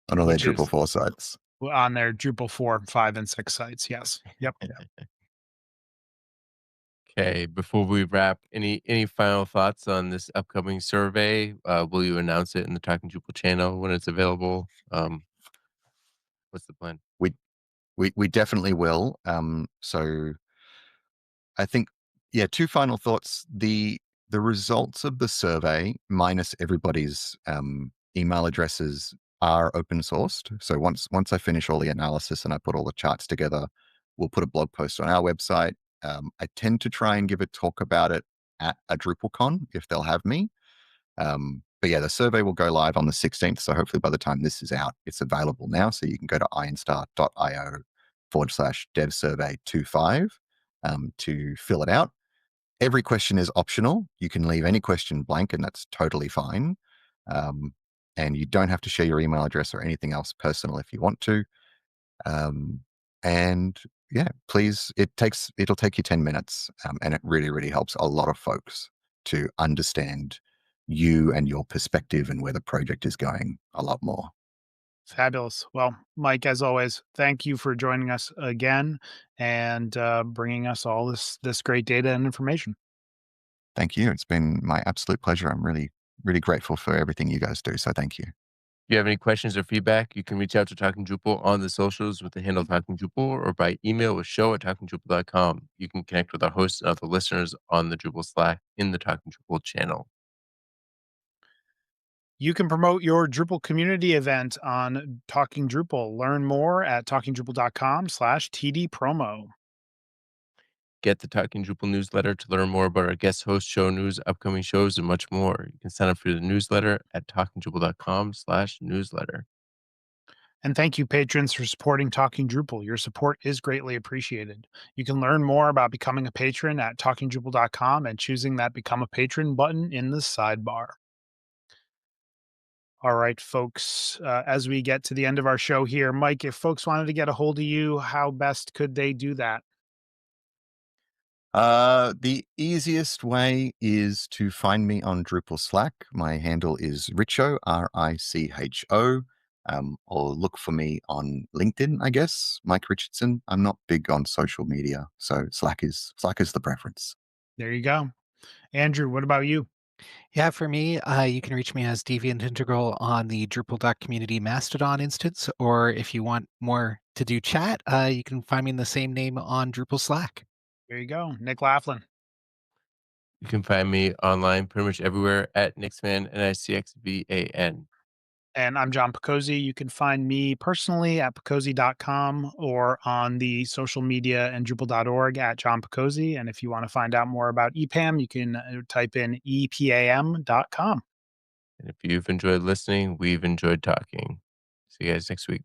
On all their which Drupal is 4 sites. on their Drupal 4, 5, and 6 sites. Yes. Yep. Okay, before we wrap, any final thoughts on this upcoming survey? Will you announce it in the Talking Drupal channel when it's available? What's the plan? We we definitely will. So I think, yeah, two final thoughts. The results of the survey, minus everybody's email addresses, are open sourced. So once I finish all the analysis and I put all the charts together, we'll put a blog post on our website. I tend to try and give a talk about it at a DrupalCon if they'll have me. But yeah, the survey will go live on the 16th. So hopefully by the time this is out, it's available now. So you can go to ironstar.io/devsurvey25 to fill it out. Every question is optional. You can leave any question blank, and that's totally fine. And you don't have to share your email address or anything else personal if you want to. And yeah, please, it'll take you 10 minutes, and it really, really helps a lot of folks to understand you and your perspective and where the project is going a lot more. Fabulous. Well, Mike, as always, thank you for joining us again and bringing us all this great data and information. Thank you. It's been my absolute pleasure. I'm really, really grateful for everything you guys do. So thank you. If you have any questions or feedback, you can reach out to Talking Drupal on the socials with the handle Talking Drupal or by email with show@talkingdrupal.com. You can connect with our hosts and other listeners on the Drupal Slack in the Talking Drupal channel. You can promote your Drupal community event on Talking Drupal. Learn more at talkingdrupal.com/TD promo. Get the Talking Drupal newsletter to learn more about our guest host, show news, upcoming shows, and much more. You can sign up for the newsletter at talkingdrupal.com/newsletter. And thank you, patrons, for supporting Talking Drupal. Your support is greatly appreciated. You can learn more about becoming a patron at talkingdrupal.com and choosing that Become a Patron button in the sidebar. All right, folks, as we get to the end of our show here, Mike, if folks wanted to get a hold of you, how best could they do that? The easiest way is to find me on Drupal Slack. My handle is Richo, Richo. Or look for me on LinkedIn, I guess, Mike Richardson. I'm not big on social media, so Slack is the preference. There you go. Andrew, what about you? Yeah, for me, you can reach me as Deviant Integral on the Drupal.community Mastodon instance, or if you want more to do chat, you can find me in the same name on Drupal Slack. There you go. Nick Laughlin. You can find me online pretty much everywhere at Nixman, Nicxvan. And I'm John Picozzi. You can find me personally at picozzi.com or on the social media and Drupal.org at John Picozzi. And if you want to find out more about EPAM, you can type in epam.com. And if you've enjoyed listening, we've enjoyed talking. See you guys next week.